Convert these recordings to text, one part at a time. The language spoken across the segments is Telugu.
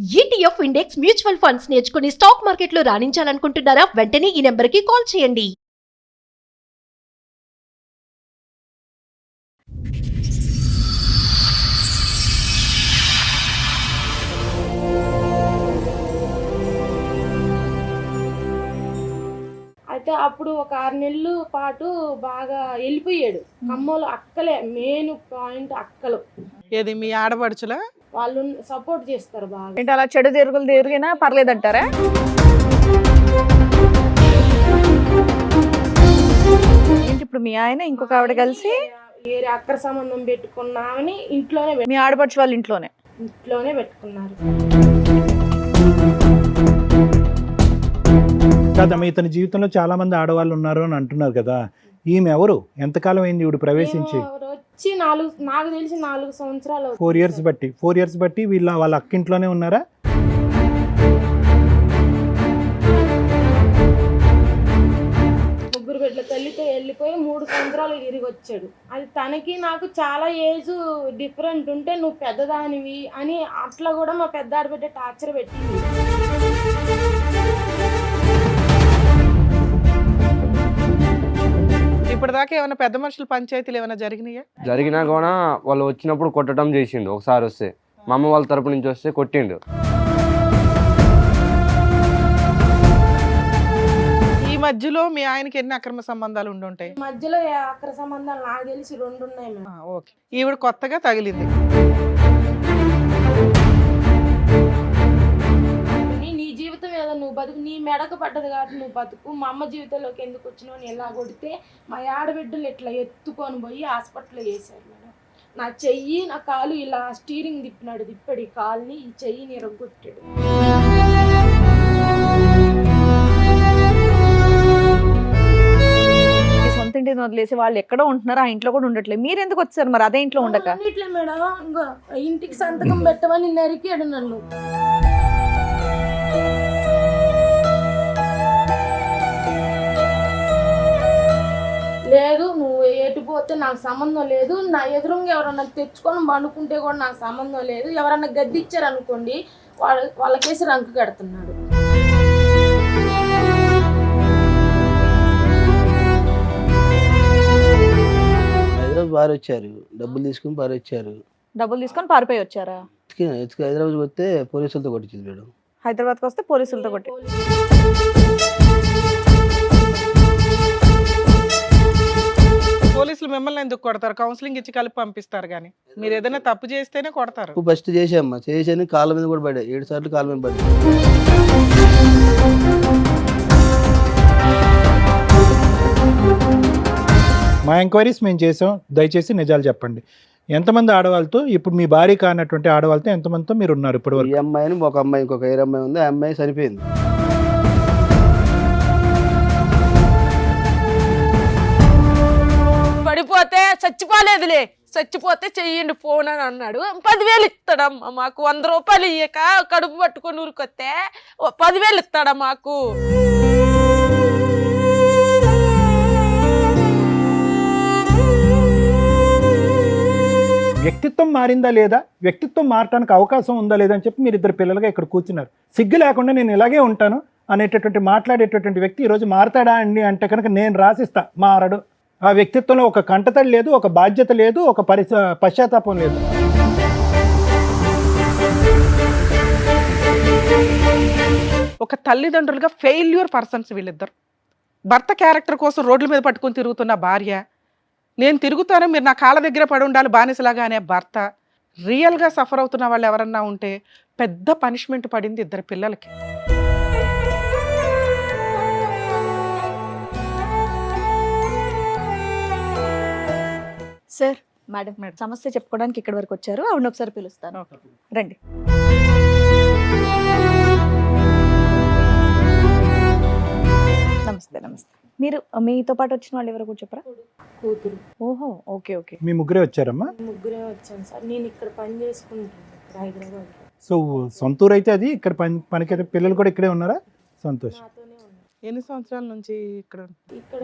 ఈటీఎఫ్ ఇండెక్స్ మ్యూచువల్ ఫండ్స్ నేర్చుకుని స్టాక్ మార్కెట్లో రాణించాలనుకుంటున్నారా? వెంటనే ఈ నెంబర్కి కాల్ చేయండి. అయితే అప్పుడు ఒక 6 నెలలు పాటు బాగా వెళ్ళిపోయాడు. ఖమ్మంలో అక్కలే మెయిన్ పాయింట్ అక్కలు. ఏది మీ ఆడపడుచులా? వాళ్ళు సపోర్ట్ చేస్తారు బాగా. ఏంటి అలా చెడు తిరిగినా పర్లేదంటారా? ఏంటి ఇప్పుడు మీ ఆయన ఇంకొక ఆవిడ కలిసి వేరే అక్కర సంబంధం పెట్టుకున్నామని మీ ఆడపడుచు వాళ్ళ ఇంట్లోనే పెట్టుకున్నారు. కాదమ్మా, ఇతని జీవితంలో చాలా మంది ఆడవాళ్ళు ఉన్నారు అని అంటున్నారు కదా, ఈమె ఎవరు? ఎంతకాలం అయింది ఇవిడు ప్రవేశించి? వచ్చి నాకు తెలిసి 4 సంవత్సరాలు. 4 ఇయర్స్ బట్టి వాళ్ళ అక్కింట్లోనే ఉన్నారా? ముగ్గురు బిడ్డల తల్లితో వెళ్ళిపోయి 3 సంవత్సరాలు తిరిగి వచ్చాడు. అది తనకి నాకు చాలా ఏజ్ డిఫరెంట్ ఉంటే నువ్వు పెద్దదానివి అని అట్లా కూడా మా పెద్ద ఆడబిడ్డ టార్చర్ పెట్టింది. ఇప్పటిదాకా ఏమైనా పెద్ద మనుషుల పంచాయతీలు ఏమైనా జరిగినా కూడా వాళ్ళు వచ్చినప్పుడు కొట్టడం చేసిండు. ఒకసారి వస్తే మా అమ్మ వాళ్ళ తరపు నుంచి వస్తే కొట్టిండు. ఈ మధ్యలో మీ ఆయనకి ఎన్ని అక్రమ సంబంధాలు ఉండుంటాయి? మధ్యలో అక్రమ సంబంధాలు నాకు తెలిసి 2 ఉన్నాయి. ఓకే, ఈవిడ కొత్తగా తగిలింది. నీ జీవితం ఏదో నువ్వు బతుకు, నీ మెడకు పడ్డది కాబట్టి నువ్వు బతుకు. మా అమ్మ జీవితంలోకి ఎందుకు వచ్చినావు అని ఎలా కొడితే మా ఆడబిడ్డలు ఇట్లా ఎత్తుకొని పోయి హాస్పిటల్లో వేసారు మేడం. నా చెయ్యి నా కాలు ఇలా స్టీరింగ్ తిప్పాడు ఈ కాలుని, ఈ చెయ్యిని ఇరగొట్టాడు. సొంత ఇంటిని వదిలేసి వాళ్ళు ఎక్కడో ఉంటున్నారు, ఆ ఇంట్లో కూడా ఉండట్లేదు. మీరు ఎందుకు వచ్చారు మరి అదే ఇంట్లో ఉండక? ఇట్లా మేడం, ఇంకా ఇంటికి సంతకం పెట్టమని నరికాడు నన్ను. లేదు నువ్వు ఎటుపోతే నాకు సంబంధం లేదు, నా ఎదురుగా ఎవరన్నా తెచ్చుకొని పండుకుంటే కూడా నాకు సంబంధం లేదు, ఎవరన్నా గద్దిచ్చారు అనుకోండి వాళ్ళకేసి రంకు కడుతున్నాడు. హైదరాబాద్ పారొచ్చారు, డబ్బులు తీసుకుని పారొచ్చారు. డబ్బులు తీసుకొని పారిపోయి వచ్చారా? హైదరాబాద్ వస్తే పోలీసులతో కొట్టింది మేడం. హైదరాబాద్కి వస్తే పోలీసులతో కొట్టి. పోలీసులు మిమ్మల్ని ఎందుకు కొడతారు? కౌన్సిలింగ్ ఇచ్చి కలిపి పంపిస్తారు, కానీ మీరు ఏదైనా తప్పు చేస్తేనే కొడతారు. ఫస్ట్ చేసామ్మా, చేసాను కాళ్ళ మీద కూడా పడా, 7 సార్లు కాళ్ళ మీద పడ్డా. మా ఎంక్వైరీస్ మేము చేసాం, దయచేసి నిజాలు చెప్పండి. ఎంతమంది ఆడవాళ్ళతో, ఇప్పుడు మీ భార్య కానటువంటి ఆడవాళ్ళతో ఎంతమందితో మీరు ఉన్నారు ఇప్పుడు వరకు? ఈ అమ్మాయిని ఒక అమ్మాయి, ఇంకొక వేరే అమ్మాయి ఉంది, ఆ అమ్మాయి చనిపోయింది. పడిపోతే చచ్చిపోలేదులే, చచ్చిపోతే చెయ్యండి ఫోన్ అని అన్నాడు. 10,000 ఇస్తాడమ్మా మాకు. 100 రూపాయలు ఇయ్యక కడుపు పట్టుకొని ఊరికొస్తే 10,000 ఇస్తాడా మాకు? వ్యక్తిత్వం మారిందా లేదా, వ్యక్తిత్వం మారటానికి అవకాశం ఉందా లేదా అని చెప్పి మీరు 2 పిల్లలుగా ఇక్కడ కూర్చున్నారు. సిగ్గు లేకుండా నేను ఇలాగే ఉంటాను అనేటటువంటి మాట్లాడేటటువంటి వ్యక్తి ఈరోజు మారతాడా అండి అంటే కనుక నేను రాసిస్తా, మారడు. ఆ వ్యక్తిత్వంలో ఒక కంటతడి లేదు, ఒక బాధ్యత లేదు, ఒక పశ్చాత్తాపం లేదు. ఒక తల్లిదండ్రులుగా ఫెయిల్యూర్ పర్సన్స్ వీళ్ళిద్దరు. భర్త క్యారెక్టర్ కోసం రోడ్ల మీద పట్టుకొని తిరుగుతున్న భార్య, నేను తిరుగుతాను మీరు నా కాళ్ళ దగ్గర పడి ఉండాలి బానిసలాగా అనే భర్త. రియల్గా సఫర్ అవుతున్న వాళ్ళు ఎవరన్నా ఉంటే పెద్ద పనిష్మెంట్ పడింది 2 పిల్లలకి. సార్, మేడం సమస్య చెప్పుకోవడానికి ఇక్కడి వరకు వచ్చారు, ఆవిడ ఒకసారి పిలుస్తాను, రండి. నమస్తే. నమస్తే. మీరు మీతో పాటు వచ్చిన వాళ్ళు ఎవరో కూడా చెప్పరా? కూతురు. ఓహో, ఓకే ఓకే. మీ ముగ్గురే వచ్చారమ్మా? ముగ్గురే వచ్చాను సార్. నేను ఇక్కడ పని చేసుకుంటాను ఇక్కడ హైదరాబాద్లో. సో సొంతూరు అయితే అది, ఇక్కడ పనికి పిల్లలు కూడా ఇక్కడే ఉన్నారా? సంతోషం. నాతోనే ఉన్నారు. ఎన్ని సంవత్సరాల నుంచి ఇక్కడ ఇక్కడ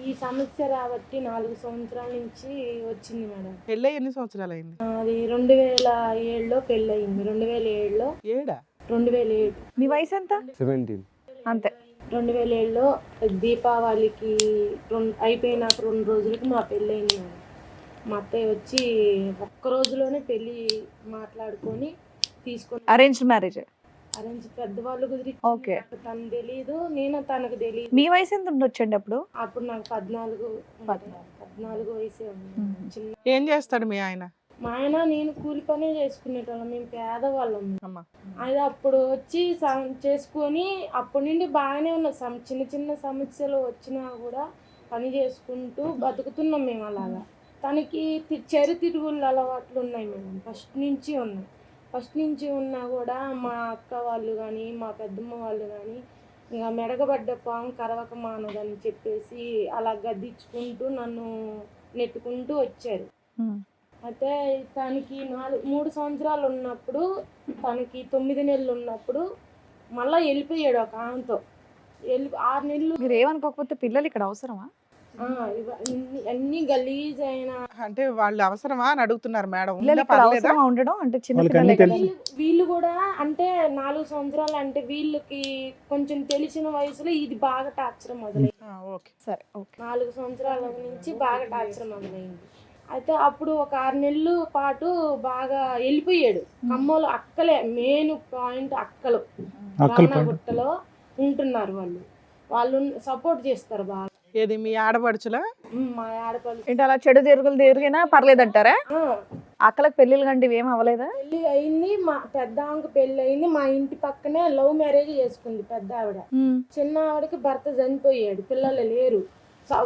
ఈ సమస్య రాబట్టి 4 సంవత్సరాల నుంచి వచ్చింది మేడం. పెళ్ళై ఎన్ని సంవత్సరాలు అయింది? అది 2007లో పెళ్ళయింది. 2007లో 2007 మీ వయసు ఎంత? 17. అంతే. 2007లో దీపావళికి అయిపోయినాక 2 రోజులకి మా పెళ్ళయింది మేడం. మా అత్తయ్య వచ్చి ఒక్క రోజులోనే పెళ్ళి మాట్లాడుకొని తీసుకొని అరేంజ్డ్ మ్యారేజ్. అరేంజ్ పెద్దవాళ్ళు కుదిరి ఓకే. తను తెలీదు, నేను తనకు తెలియదు. మీ వయసు ఎంత ఉండొచ్చండి అప్పుడు? అప్పుడు నాకు 14 వయసే ఉంది. చిన్న ఏం చేస్తాడు మీ ఆయన? మా ఆయన నేను కూలి పనే చేసుకునేటోళ్ళం, మేము పేదవాళ్ళం. అమ్మా అది అప్పుడు వచ్చి చేసుకొని అప్పటి నుండి బాగానే ఉన్నాం. చిన్న చిన్న సమస్యలు వచ్చినా కూడా పని చేసుకుంటూ బతుకుతున్నాం మేము అలాగా. తనకి తిరుగుళ్ళ అలవాట్లు ఉన్నాయి మేడం, ఫస్ట్ నుంచి ఉన్నాయి. ఫస్ట్ నుంచి ఉన్నా కూడా మా అక్క వాళ్ళు కానీ మా పెద్దమ్మ వాళ్ళు కానీ ఇంకా మెడగబడ్డ పాము కరవక మానదని చెప్పేసి అలా గద్దించుకుంటూ నన్ను నెట్టుకుంటూ వచ్చారు. అయితే తనకి 3 సంవత్సరాలు ఉన్నప్పుడు, తనకి 9 నెలలు ఉన్నప్పుడు మళ్ళీ వెళ్ళిపోయాడు ఒక ఆమెతో. 6 నెలలు. మీరు ఏమనుకోకపోతే పిల్లలు ఇక్కడ అవసరమా? అన్ని గలీజ్ అయిన అంటే వాళ్ళు అవసరమా అని అడుగుతున్నారు మేడం. పిల్లలు ఉందా ఇక్కడ పర్లేదా? అవసరమా ఉండడం? అంటే చిన్న వాళ్ళకి పిల్లలే అన్నీ కదా. తెలుసు. వీళ్ళు కూడా అంటే 4 సంవత్సరాలు అంటే వీళ్ళకి కొంచెం తెలిసిన వయసులో ఇది బాగా టార్చర్ మొదలైంది. ఓకే సరే ఓకే. 4 సంవత్సరాల నుంచి బాగా టార్చర్ మొదలైంది. అయితే అప్పుడు ఒక 6 నెలలు పాటు బాగా వెళ్ళిపోయాడు. కమ్మలు అక్కలే మెయిన్ పాయింట్, అక్కలు గుట్టలో ఉంటున్నారు. వాళ్ళు సపోర్ట్ చేస్తారు బాగా. ఏది మీ ఆడపడుచులా? మా ఆడపల్లి ఏంటి అలా చెడు తిరిగినా పర్లేదంటారా? అక్కలకు పెళ్ళిళ్ళు కంటే ఏం అవ్వలేదా? పెళ్లి అయింది, మా పెద్ద ఆమెకు పెళ్లి అయింది. మా ఇంటి పక్కనే లవ్ మ్యారేజ్ చేసుకుంది పెద్ద ఆవిడ. చిన్న ఆవిడకి భర్త చనిపోయాడు, పిల్లలు లేరు.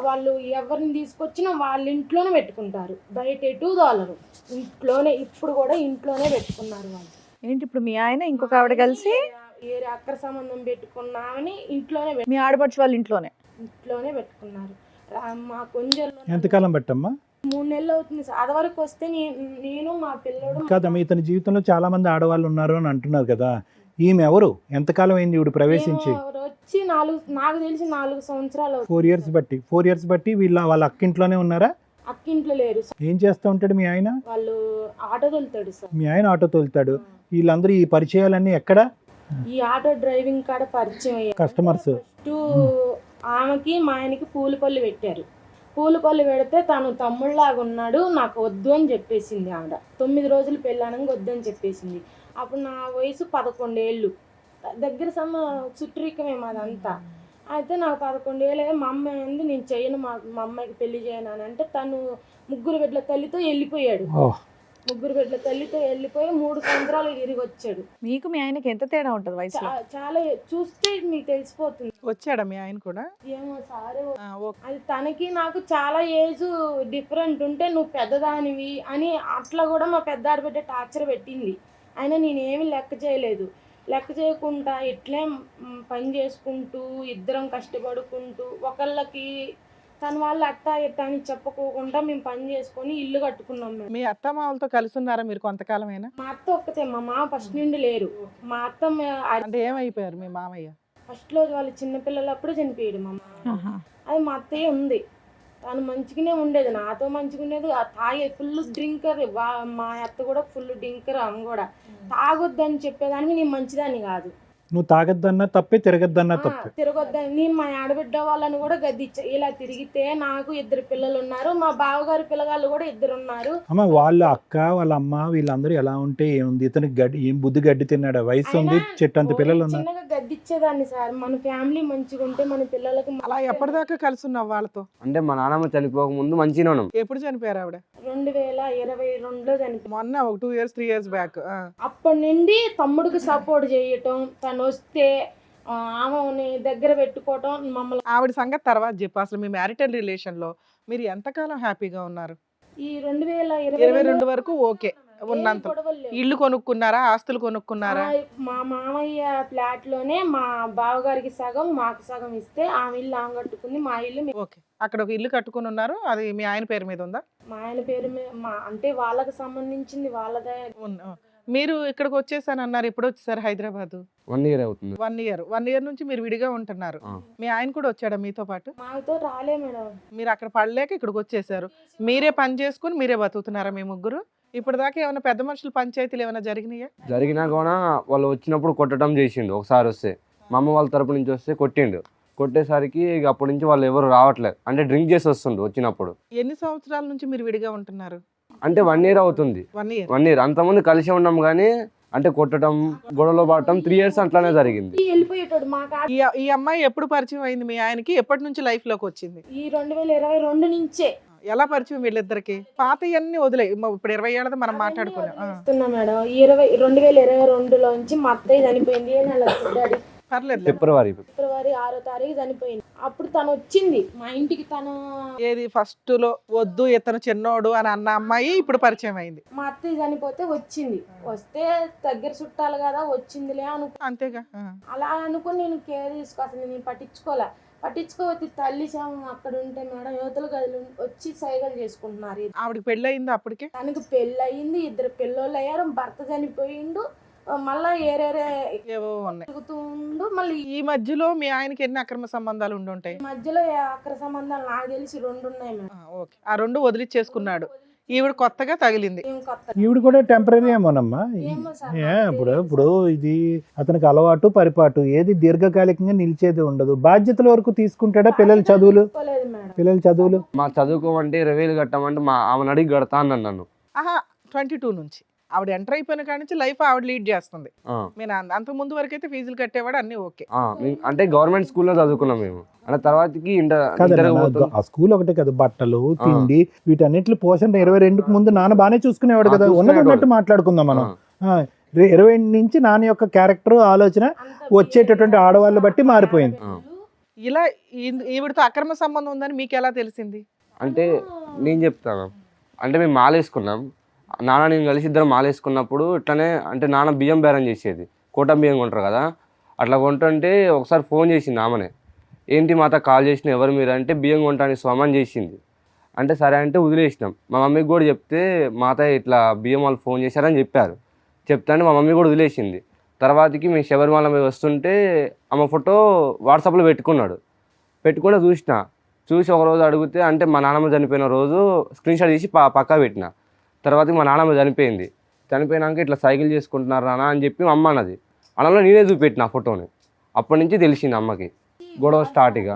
వాళ్ళు ఎవరిని తీసుకొచ్చినా వాళ్ళ ఇంట్లోనే పెట్టుకుంటారు, బయట ఎటు దోలరు. ఇంట్లోనే, ఇప్పుడు కూడా ఇంట్లోనే పెట్టుకున్నారు వాళ్ళు. ఏంటి ఇప్పుడు మీ ఆయన ఇంకొక ఆవిడ కలిసి వేరే అక్కర సంబంధం పెట్టుకున్నామని ఇంట్లోనే మీ ఆడపడుచు వాళ్ళ ఇంట్లోనే పెట్టుకున్నారు. మా కొంచెం ఎంతకాలం బట్టమ్మా? 3 నెలలు అవుతుంది సార్. అది వరకు వస్తే నేను మా పిల్లడు కాదమ్మా, ఇతని జీవితంలో చాలా మంది ఆడవాళ్ళు ఉన్నారు అని అంటున్నారు కదా, ఈమె ఎవరు? ఎంతకాలం అయింది ఇవిడు ప్రవేశించి? వచ్చి నాకు తెలిసి 4 సంవత్సరాలు. 4 ఇయర్స్ బట్టి వాళ్ళ అక్కింట్లోనే ఉన్నారా? అక్కింట్లో లేరు సార్. ఏం చేస్తూ ఉంటాడు మీ ఆయన? వాళ్ళు ఆటో తోలుతాడు సార్. మీ ఆయన ఆటో తోలుతాడు. వీళ్ళందరూ ఈ పరిచయాలన్నీ ఎక్కడ? ఈ ఆటో డ్రైవింగ్ కాడ పరిచయం అయ్యారు కస్టమర్స్. ఫస్ట్ ఆమెకి మా ఆయనకి పూలపల్లి పెట్టారు. పూలపల్లి పెడితే తను తమ్ముళ్ళలాగా ఉన్నాడు, నాకు వద్దు అని చెప్పేసింది ఆవిడ. 9 రోజులు పెళ్ళానంగా వద్దని చెప్పేసింది. అప్పుడు నా వయసు 11 ఏళ్ళు. దగ్గర చుట్టరికమే మాదంతా. అయితే నాకు 11 ఏళ్ళే. మా అమ్మాయి ఉంది, నేను చేయను, మా అమ్మాయికి పెళ్లి చేయను అని అంటే తను 3 బిడ్డల తల్లితో వెళ్ళిపోయాడు. 3 బిడ్డల తల్లితో వెళ్ళిపోయి 3 సంవత్సరాలు తిరిగి వచ్చాడు. మీకు మీ ఆయనకి ఎంత తేడా ఉంటుంది వయసులో? చాలా చూస్తే మీకు తెలిసిపోతుంది. వచ్చాడా మీ ఆయన కూడా? ఏమో సారే, ఓకే. అది తనకి నాకు చాలా ఏజ్ డిఫరెంట్ ఉంటే నువ్వు పెద్దదానివి అని అట్లా కూడా మా పెద్ద ఆడబిడ్డ టార్చర్ పెట్టింది. అయినా నేనేమి లెక్క చేయలేదు. లెక్క చేయకుండా ఇట్లే పని చేసుకుంటూ ఇద్దరం కష్టపడుకుంటూ ఒకళ్ళకి తన వాళ్ళు అట్టా ఇట్టా అని చెప్పుకోకుండా మేము పని చేసుకొని ఇల్లు కట్టుకున్నాం. మేము మీ అత్త మామలతో కలిసి ఉన్నారా మీరు కొంతకాలమైనా? మా అత్త ఒక్కతే, మా మామ ఫస్ట్ నుండి లేరు. మా అత్త అంటే ఏమైపోయారు మీ మామయ్య? ఫస్ట్ లో వాళ్ళు చిన్నపిల్లలప్పుడు చనిపోయాడు మా మామ. అది మా అత్తయ్య ఉంది, తను మంచిగానే ఉండేది, నాతో మంచిగా ఉండేది. తాగే ఫుల్ డ్రింకర్. మా అత్త కూడా ఫుల్ డ్రింకర్. ఆమె కూడా తాగొద్దని చెప్పేదానికి నేను మంచిదాన్ని కాదు. నువ్వు తాగొద్దన్నా తప్పే, తిరగద్దన్నా తప్పే. తిరగొద్దని నేను మా ఆడబిడ్డ వాళ్ళని కూడా గద్దిచ్చా. ఇలా తిరిగితే నాకు 2 పిల్లలు ఉన్నారు, మా బావగారి పిల్లగాళ్ళు కూడా 2 ఉన్నారు. అమ్మ వాళ్ళ అక్క వాళ్ళ అమ్మ వీళ్ళందరూ ఎలా ఉంటే ఏముంది? ఇతనికి ఏం బుద్ధి గడ్డి తిన్నాడా? వయసు ఉంది, చెట్టంత పిల్లలు ఉన్నారు. చిన్నగా గద్దిచ్చేదాన్ని సార్. మన ఫ్యామిలీ మంచిగా ఉంటే మన పిల్లలకి. అలా ఎప్పటిదాకా కలిసి ఉన్నావు వాళ్ళతో? అంటే మా నాన్నమ్మ చనిపోక ముందు మంచిగా ఉన్నాం. ఎప్పుడు చనిపోయారు ఆవిడ? 2022లో చనిపోయారు. మొన్న ఒక 2 ఇయర్స్ 3 ఇయర్స్ బ్యాక్. అప్పటి నుండి తమ్ముడికి సపోర్ట్ చేయటం, తను వస్తే ఆమెని దగ్గర పెట్టుకోవటం మమ్మల్ని. ఆవిడ సంగతి తర్వాత చెప్పు. అసలు మీ మ్యారిటల్ రిలేషన్ లో మీరు ఎంతకాలం హ్యాపీగా ఉన్నారు? ఈ 2022 22 వరకు ఓకే ఉన్నంత. ఇల్లు కొనుక్కున్నారా? ఆస్తులు కొనుక్కున్నారా? మా మామయ్య ఫ్లాట్ లోనే మా బావగారికి సగం మాకు సగం ఇస్తే ఆమె ఇల్లు ఆమె కట్టుకుంది, మా ఇల్లు ఓకే. అక్కడ ఒక ఇల్లు కట్టుకుని ఉన్నారు, అది మీ ఆయన పేరు మీద ఉందా? మా ఆయన పేరు మీద. అంటే వాళ్ళకి సంబంధించింది వాళ్ళదే. మీరు ఇక్కడికి వచ్చేసాను అన్నారు, ఎప్పుడు వచ్చేసారు హైదరాబాద్? 1 year అవుతుంది. 1 year నుంచి మీరు విడిగా ఉంటున్నారు. ఆ. మీ ఆయన కూడా వచ్చాడా మీతో పాటు? మాతో రాలే మేడం. మీరు అక్కడ పడలేక ఇక్కడికి వచ్చేసారు. మీరే పని చేసుకుని మీరే బతుకుతున్నారా మీ ముగ్గురు? ఇప్పుడు దాకా ఏమైనా పెద్ద మనుషుల పంచాయతీలు ఏమైనా జరిగినాయా? జరిగినా కూడా వాళ్ళు వచ్చినప్పుడు కొట్టడం చేసిండు. ఒకసారి వస్తే మా అమ్మ వాళ్ళ తరపు నుంచి వస్తే కొట్టిండు. కొట్టేసరికి ఇక అప్పటి నుంచి వాళ్ళు ఎవరు రావట్లేదు. అంటే డ్రింక్ చేసి వస్తుండు వచ్చినప్పుడు. ఎన్ని సంవత్సరాల నుంచి మీరు విడిగా ఉంటున్నారు? అంటే 1 year అవుతుంది. 1 year. 1 year అంతమంది కలిసి ఉన్నాం కానీ అంటే కొట్టడం, గొడవలో పడటం 3 years అట్లానే జరిగింది. వెళ్ళిపోయేటోడు మా కాడ. ఈ అమ్మాయి ఎప్పుడు పరిచయం అయింది మీ ఆయనకి? ఎప్పటి నుంచి లైఫ్ లోకి వచ్చింది? ఈ 2022 నుంచే ఎలా పరిచయం వీళ్ళిద్దరికి? పాతయన్నీ వదిలే, ఇప్పుడు 20 ఏళ్ళది మనం మాట్లాడుకున్నాం. ఇస్తున్నా మేడం. 2022లోంచి మా అత్తయ్య చనిపోయింది. ఏ నెల డాడీ? పర్లేదు. ఫిబ్రవరి 6వ తారీఖు చనిపోయింది. అప్పుడు తను వచ్చింది మా ఇంటికి. తను ఏది ఫస్ట్ లో వద్దు ఇతను చిన్నోడు అని అన్న అమ్మాయి ఇప్పుడు పరిచయం అయింది. మా అత్తయ్య చనిపోతే వచ్చింది. వస్తే దగ్గర చుట్టాలు కదా వచ్చిందిలే అంతేగా. అలా అనుకుని నేను కేర్ తీసుకో, అసలు నేను పట్టించుకోవద్దు. తల్లి శవం అక్కడ ఉంటే మేడం యువతలు గదులు వచ్చి సైగలు చేసుకుంటున్నారు. ఆవిడకి పెళ్ళి అయింది అప్పటికే? తనకి పెళ్ళయింది, 2 పిల్లోళ్ళు అయ్యారు, భర్త చనిపోయిండు, మళ్ళా ఏవో ఉన్నాయి. తిరుగుతుండు. మళ్ళీ ఈ మధ్యలో మీ ఆయనకి ఎన్ని అక్రమ సంబంధాలు ఉండి ఉంటాయి? మధ్యలో అక్రమ సంబంధాలు నాకు తెలిసి 2 ఉన్నాయి మేడం. ఓకే, ఆ 2 వదిలిచ్చేసుకున్నాడు. ఈవిడ కొత్తగా తగిలింది. ఏం కొత్త ఈవిడ కూడా టెంపరీ ఏమోనమ్మా. ఏమో సార్ ఇప్పుడు ఇది అతనికి అలవాటు పరిపాటు, ఏది దీర్ఘకాలికంగా నిలిచేది ఉండదు. బాధ్యతల వరకు తీసుకుంటాడా? పిల్లల చదువులు తీసుకోలేదు మేడం. పిల్లల చదువులు మా చదువుకోమంటే 20,000 కట్టమంటే మా ఆమెను అడిగి కడతా అన్నాను నన్ను. ఆహా, 22 నుంచి ఆవిడ ఎంటర్ అయిపోయిన కాడి నుంచి లైఫ్ ఆవిడ లీడ్ చేస్తుంది. ఆ, మీరు అంతకు ముందు వరకు అయితే ఫీజులు కట్టేవాడు, అన్ని ఓకే. అంటే గవర్నమెంట్ స్కూల్లో చదువుకున్నాం మేము. అంటే తర్వాతకి కదా ఆ స్కూల్ ఒకటే కదా, బట్టలు తిండి వీటన్నిటి పోషణ 22కు ముందు నాన్న బాగానే చూసుకునేవాడు కదా. ఉన్నట్టు మాట్లాడుకుందాం మనం. 20 నుంచి నాన్న యొక్క క్యారెక్టర్ ఆలోచన వచ్చేటటువంటి ఆడవాళ్ళు బట్టి మారిపోయింది. ఇలా ఈవిడతో అక్రమ సంబంధం ఉందని మీకు ఎలా తెలిసింది? అంటే నేను చెప్తాను. అంటే మేము మాలేసుకున్నాం, నాన్న నేను కలిసి ఇద్దరం మాలేసుకున్నప్పుడు ఇట్లానే అంటే నాన్న బియ్యం బేరం చేసేది. కోటం బియ్యం కొంటారు కదా, అట్లా కొంటుంటే ఒకసారి ఫోన్ చేసింది ఆమెనే. ఏంటి మాత కాల్ చేసిన, ఎవరు మీరు అంటే బియ్యం కొంటానికి స్వమని చేసింది. అంటే సరే అంటే వదిలేసినాం. మా మమ్మీకి కూడా చెప్తే మాత ఇట్లా బియ్యం వాళ్ళు ఫోన్ చేశారని చెప్పారు. చెప్తానే మా మమ్మీ కూడా వదిలేసింది. తర్వాతకి మేము శబరిమల మీద వస్తుంటే ఆమె ఫోటో వాట్సాప్లో పెట్టుకుంటే చూసి ఒకరోజు అడిగితే అంటే మా నాన్నమ్మ చనిపోయిన రోజు స్క్రీన్ షాట్ తీసి పక్కా పెట్టిన. తర్వాత మా నాన్నమ్మ చనిపోయినాక ఇట్లా సైకిల్ చేసుకుంటున్నారు నాన్న అని చెప్పి మా అమ్మ అన్నది. అలా నేనే చూపెట్టిన ఆ ఫోటోని. అప్పటి నుంచి తెలిసింది అమ్మకి గొడవ స్టార్ట్. ఇక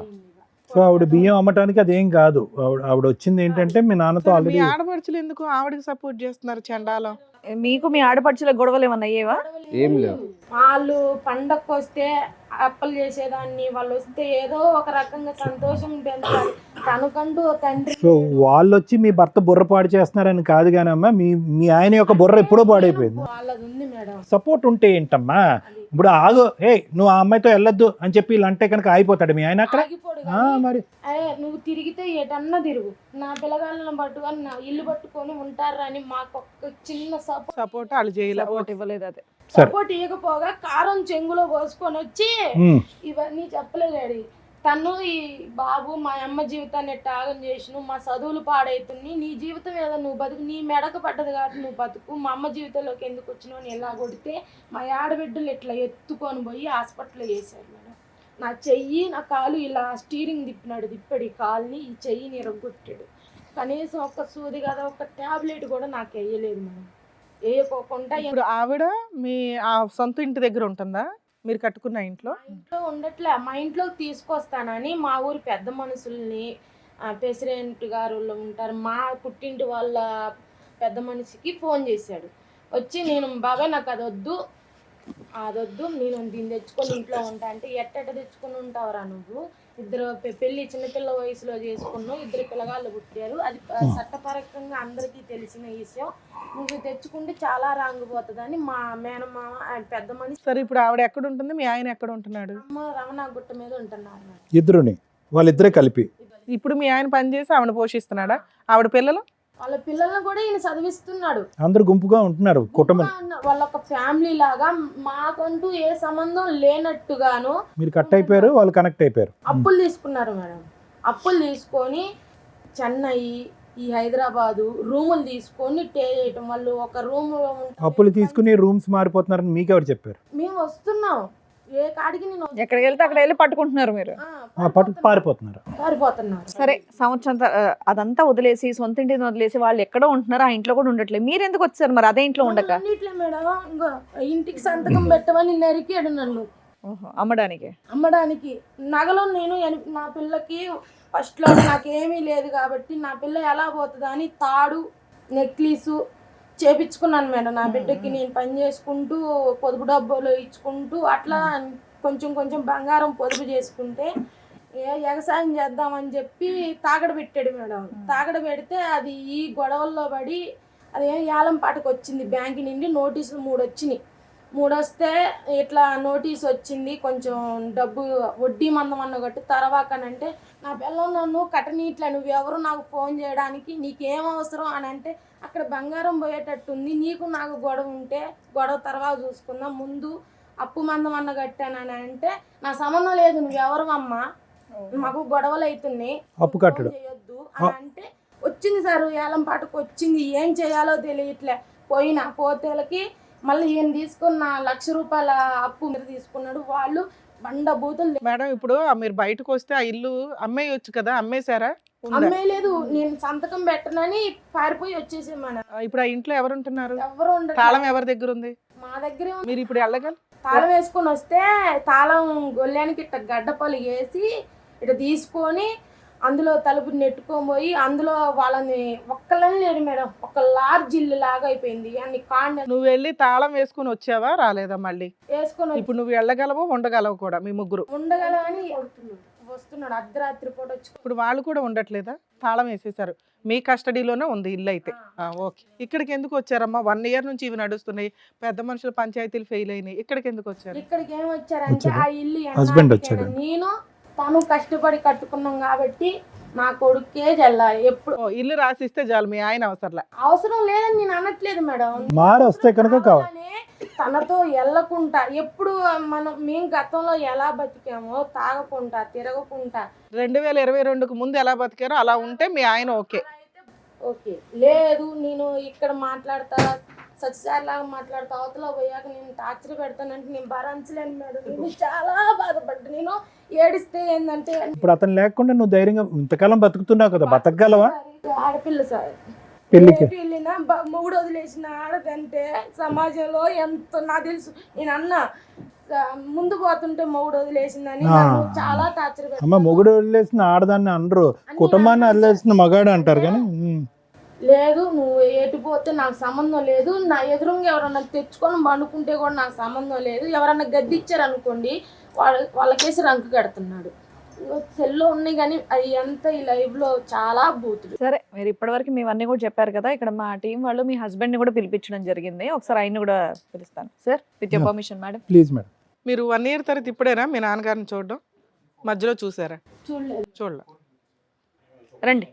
సో ఆవిడ బియ్యం అమ్మటానికి అదేం కాదు. ఆవిడ వచ్చింది ఏంటంటే మీ నాన్నతో మీ ఆల్రెడీ. ఆడపడుచులు ఎందుకు ఆవిడకి సపోర్ట్ చేస్తున్నారు? చండాలం. మీకు మీ ఆడపడుచుల గొడవలు ఏమన్నా అయ్యేవా? ఏం లేవు. వాళ్ళు పండగకు వస్తే అప్పలు చేసేదాన్ని, వాళ్ళు వస్తే ఏదో ఒక రకంగా సంతోషం పెంచాలి తనకంటూ తండ్రి. సో వాళ్ళు వచ్చి మీ భర్త బుర్ర పాడు చేస్తున్నారని కాదు కానీ అమ్మా, మీ ఆయన యొక్క బుర్ర ఎప్పుడో పాడైపోయింది. వాళ్ళది ఉంది మేడం. సపోర్ట్ ఉంటే ఏంటమ్మా? ఇప్పుడు ఆగు, నువ్వు ఆ అమ్మాయితో వెళ్ళొద్దు అని చెప్పి ఇలా అంటే కనుక ఆగిపోతాడు మీ ఆయన అక్కడ? ఆగిపోడు మరి నువ్వు తిరిగితే ఎటన్నా తిరుగు, నా పిల్లగాళ్ళని పట్టుకొని నా ఇల్లు పట్టుకొని ఉంటారా అని మాకు ఒక చిన్న సపోర్ట్ వాళ్ళు చేయలే. సపోర్ట్ ఇవ్వలేదు. అదే సపోర్ట్ ఇవ్వకపోగా కారం చెంగులో పోసుకొని వచ్చి ఇవన్నీ చెప్పలేదు. తను ఈ బాబు మా అమ్మ జీవితాన్ని త్యాగం చేసిన, మా చదువులు పాడైతుంది, నీ జీవితం ఏదో నువ్వు బతుకు, నీ మెడకు పడ్డది కాబట్టి నువ్వు బతుకు, మా అమ్మ జీవితంలోకి ఎందుకు వచ్చినావు అని ఎలా కొడితే మా ఆడబిడ్డలు ఇట్లా ఎత్తుకొని పోయి హాస్పిటల్లో వేసాడు మేడం. నా చెయ్యి నా కాలు ఇలా స్టీరింగ్ తిప్పాడు ఈ కాలుని, ఈ చెయ్యిని ఇరగొట్టాడు. కనీసం ఒక సూది కదా, ఒక ట్యాబ్లెట్ కూడా నాకు వేయలేదు మేడం. వేయకోకుండా ఇప్పుడు ఆవిడ మీ ఆ సొంత ఇంటి దగ్గర ఉంటుందా? మీరు కట్టుకున్న ఇంట్లో ఉండట్లే. మా ఇంట్లోకి తీసుకొస్తానని మా ఊరి పెద్ద మనుషుల్ని, ప్రెసిడెంట్ గారు ఉంటారు, మా పుట్టింటి వాళ్ళ పెద్ద మనిషికి ఫోన్ చేశాడు. వచ్చి నేను బాబాయ్ నాకు అదొద్దు నేను దీన్ని తెచ్చుకొని ఇంట్లో ఉంటా అంటే, ఎట్ట తెచ్చుకొని ఉంటావురా నువ్వు, 2 పెళ్ళి చిన్నపిల్ల వయసులో చేసుకున్నావు, 2 పిల్లగాళ్ళు పుట్టారు, అది చట్టపరంగా అందరికీ తెలిసిన విషయం, నువ్వు తెచ్చుకుంటే చాలా రాంగిపోతుందని మా మేనమామ పెద్ద మనిషి. సరే, ఇప్పుడు ఆవిడ ఎక్కడ ఉంటుంది, మీ ఆయన ఎక్కడ ఉంటున్నాడు? రమణ గుట్ట మీద ఉంటున్నారు. ఇద్దరుని వాళ్ళిద్దరే కలిపి. ఇప్పుడు మీ ఆయన పని చేసి ఆవిడ పోషిస్తున్నాడా? ఆవిడ పిల్లలు? వాళ్ళ పిల్లల్ని కూడా ఈయన చదివిస్తున్నాడు. అందరు గుంపుగా ఉంటున్నారు, కుటుంబం. వాళ్ళ ఒక ఫ్యామిలీ లాగా, మాకంటూ ఏ సంబంధం లేనట్టుగాను. మీరు కట్ అయిపోయారు, వాళ్ళు కనెక్ట్ అయిపోయారు. అప్పులు తీసుకున్నారు మేడం. అప్పులు తీసుకొని చెన్నై ఈ హైదరాబాదు రూములు తీసుకొని స్టే చేయటం. వాళ్ళు ఒక రూమ్ అప్పులు తీసుకుని రూమ్స్ మారిపోతున్నారని మీకెవరు చెప్పారు? మేము వస్తున్నాం ఏ కాడికి నేను ఎక్కడికి వెళ్తే అక్కడ వెళ్ళి పట్టుకుంటున్నారు మీరు. పారిపోతున్నారు. పారిపోతున్నారు. సరే సంవత్సరం అదంతా వదిలేసి సొంత ఇంటిని వదిలేసి వాళ్ళు ఎక్కడో ఉంటున్నారు, ఆ ఇంట్లో కూడా ఉండట్లేదు. మీరు ఎందుకు వచ్చారు మరి అదే ఇంట్లో ఉండక? అన్నిట్లే మేడం, ఇంకా ఇంటికి సంతకం పెట్టమని నరికాడు నన్ను. అమ్మడానికి నగలు నేను నా పిల్లకి ఫస్ట్లో నాకేమీ లేదు కాబట్టి నా పిల్ల ఎలా పోతుందా అని తాడు నెక్లెస్ చేపించుకున్నాను మేడం. నా బిడ్డకి నేను పని చేసుకుంటూ పొదుపు డబ్బులు ఇచ్చుకుంటూ అట్లా కొంచెం కొంచెం బంగారం పొదుపు చేసుకుంటే వ్యవసాయం చేద్దామని చెప్పి తాగడ పెట్టాడు మేడం. తాగడ పెడితే అది ఈ గొడవల్లో పడి అది ఏలం పాటకు వచ్చింది. బ్యాంక్ నుండి నోటీసులు 3 వచ్చినాయి. 3 వస్తే ఇట్లా నోటీస్ వచ్చింది, కొంచెం డబ్బు వడ్డీ మందమన్న కట్టు తర్వాకనంటే నా పిల్లలు నన్ను కట్టనీట్లా, నువ్వు ఎవరు నాకు ఫోన్ చేయడానికి, నీకేం అవసరం అని అంటే అక్కడ బంగారం పోయేటట్టుంది, నీకు నాకు గొడవ ఉంటే గొడవ తర్వాత చూసుకుందాం, ముందు అప్పు మందం అన్న కట్టానని అంటే నా సంబంధం లేదు, నువ్వు ఎవరు అమ్మా, మాకు గొడవలు అవుతున్నాయి, అప్పు కట్టడు చేయొద్దు అని అంటే వచ్చింది సార్. ఏలం పాటకు వచ్చింది, ఏం చేయాలో తెలియట్లే. పోతేలకి మళ్ళీ ఈయన తీసుకున్న ₹1,00,000 అప్పు మీరు తీసుకున్నాడు. వాళ్ళు బండ బూతులు. మేడం ఇప్పుడు మీరు బయటకు వస్తే ఆ ఇల్లు అమ్మేయొచ్చు కదా, అమ్మేశారా? అమ్మేయలేదు, నేను సంతకం పెట్టనని పారిపోయి వచ్చేసే మేడం. ఇప్పుడు ఆ ఇంట్లో ఎవరు ఉంటున్నారు? ఎవరు ఉండరు. తాళం ఎవరి దగ్గర ఉంది? మా దగ్గరే ఉంది. మీరు ఇప్పుడు వెళ్ళగల తాళం వేసుకొని వస్తే తాళం గొల్లానికి ఇట్ట గడ్డపలు వేసి ఇట్లా తీసుకొని అందులో తలుపు నెట్టుకోబోయి అందులో వాళ్ళని ఒక్కళ్ళని లేడు మేడం, ఒక లార్జ్ ఇల్లు లాగా అయిపోయింది. అన్ని కాండ నువ్వు వెళ్ళి తాళం వేసుకుని వచ్చావా, రాలేదా మళ్ళీ? వేసుకొని ఇప్పుడు నువ్వు వెళ్ళగలవు, ఉండగలవు కూడా, మీ ముగ్గురు ఉండగలని వస్తున్నాడు. అర్ధరాత్రి పూట వచ్చి. ఇప్పుడు వాళ్ళు కూడా ఉండట్లేదా? తాళం వేసేసారు, మీ కస్టడీలోనే ఉంది ఇల్లు అయితే. ఓకే, ఇక్కడికి ఎందుకు వచ్చారమ్మా? 1 year నుంచి ఇవి నడుస్తున్నాయి, పెద్ద మనుషులు పంచాయతీలు ఫెయిల్ అయినాయి, ఇక్కడికి ఎందుకు వచ్చారు? ఇక్కడికి ఏం వచ్చారంటే ఆ ఇల్లు హస్బెండ్ వచ్చాడు. నేను తను కష్టపడి కట్టుకున్నాం కాబట్టి నా కొడుకే చెల్లాలి. ఎప్పుడు ఇల్లు రాసిస్తే చాలు, మీ ఆయన అవసరంలే. అవసరం లేదని నేను అనట్లేదు మేడం. మారు వస్తే కనుక కావాలి. తనతో వెళ్ళకుండా ఎప్పుడు మేము గతంలో ఎలా బతికామో తాగకుండా తిరగకుండా 2022కు ముందు ఎలా బతికారో అలా ఉంటే మీ ఆయన ఓకే. ఓకే లేదు, నేను ఇక్కడ మాట్లాడతా సత్యసారిలాగా మాట్లాడతా, అవతల పోయాక నేను టార్చర్ పెడతానంటే నేను భరించలేను మేడం. నేను చాలా బాధపడ్డా. నేను ఏడిస్తే ఏంటంటే ఇప్పుడు అతను లేకుండా నువ్వు ధైర్యంగా ఇంతకాలం బతుకుతున్నావు కదా, బతకగలవా? ఆడపిల్ల సార్, పెళ్లికి వెళ్ళినా మొగుడు వదిలేసిన ఆడదంటే సమాజంలో ఎంత నాకు తెలుసు. నేను అన్నా ముందు పోతుంటే మొగుడు వదిలేసిందని నన్ను చాలా టార్చర్ అమ్మ, పెట్టారు. మొగుడు వదిలేసిన ఆడదాన్ని అనరు, కుటుంబాన్ని వదిలేసిన మగాడు అంటారు. కానీ లేదు, నువ్వు ఎటుపోతే నాకు సంబంధం లేదు, నా ఎదురుగా ఎవరన్నా తెచ్చుకొని పండుకుంటే కూడా నాకు సంబంధం లేదు, ఎవరన్నా గద్దిచ్చారు అనుకోండి వాళ్ళకేసి రంకు కడుతున్నాడు. సెల్లో ఉన్నాయి కానీ అవి ఎంత ఈ లైవ్ లో చాలా బూతులు. సరే, మీరు ఇప్పటివరకు మేమన్నీ కూడా చెప్పారు కదా, ఇక్కడ మా టీం వాళ్ళు మీ హస్బెండ్ ని కూడా పిలిపించడం జరిగింది. ఒకసారి ఆయన్ని కూడా పిలుస్తాను sir, with your permission madam. Please madam. మీరు 1 year తర్వాత ఇప్పుడేనా మీ నాన్నగారిని చూడడం? మధ్యలో చూసారా? చూడలేదు. చూడలే. రండి.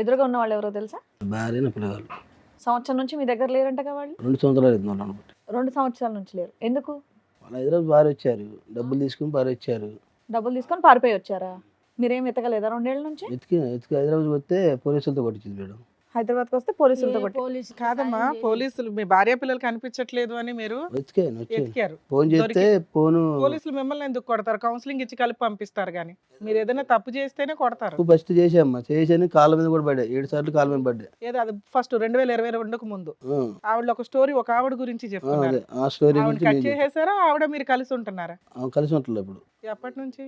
ఎదురుగా ఉన్న వాళ్ళు ఎవరో తెలుసా? భార్య నా పిల్లగాళ్ళు. సంవత్సరం నుంచి మీ దగ్గర లేరంటగా వాళ్ళు? 2 సంవత్సరాలు అవుతుంది వాళ్ళు అనుకుంటా. 2 సంవత్సరాల నుంచి లేరు. ఎందుకు? వాళ్ళు హైదరాబాద్ భార్య వచ్చారు, డబ్బులు తీసుకుని భార్య వచ్చారు. డబ్బులు తీసుకొని పారిపోయి వచ్చారా? మీరేం వెతకలేదా 2 ఏళ్ళ నుంచి? ఎతికి హైదరాబాద్ వస్తే పోలీసులతో కొట్టించింది మేడం. హైదరాబాద్కి వస్తే పోలీసులతో కొట్టి. పోలీసు కాదమ్మా, పోలీసులు మీ భార్య పిల్లలు కనిపించట్లేదు అని మీరు వచ్చాను ఎతికారు. ఫోన్ చేస్తే ఫోను పోలీసులు మిమ్మల్ని ఎందుకు కొడతారు? కౌన్సిలింగ్ ఇచ్చి కలిపి పంపిస్తారు కానీ మీరు ఏదైనా తప్పు చేస్తేనే కొడతారు. ఫస్ట్ చేసామ్మా, చేసాను కాళ్ళ మీద కూడా పడ్డా, 7 సార్లు కాళ్ళ మీద పడ్డా. ఏదో అది ఫస్ట్ 2022కు ముందు ఆవిడ ఒక స్టోరీ, ఒక ఆవిడ గురించి చెప్తున్నారు. అదే ఆ స్టోరీ ఆవిడ గురించి కట్ చేసేసారా? ఆవిడ మీరు కలిసి ఉంటున్నారా? కలిసి ఉంటుంది. ఇప్పుడు ఎప్పటి నుంచి?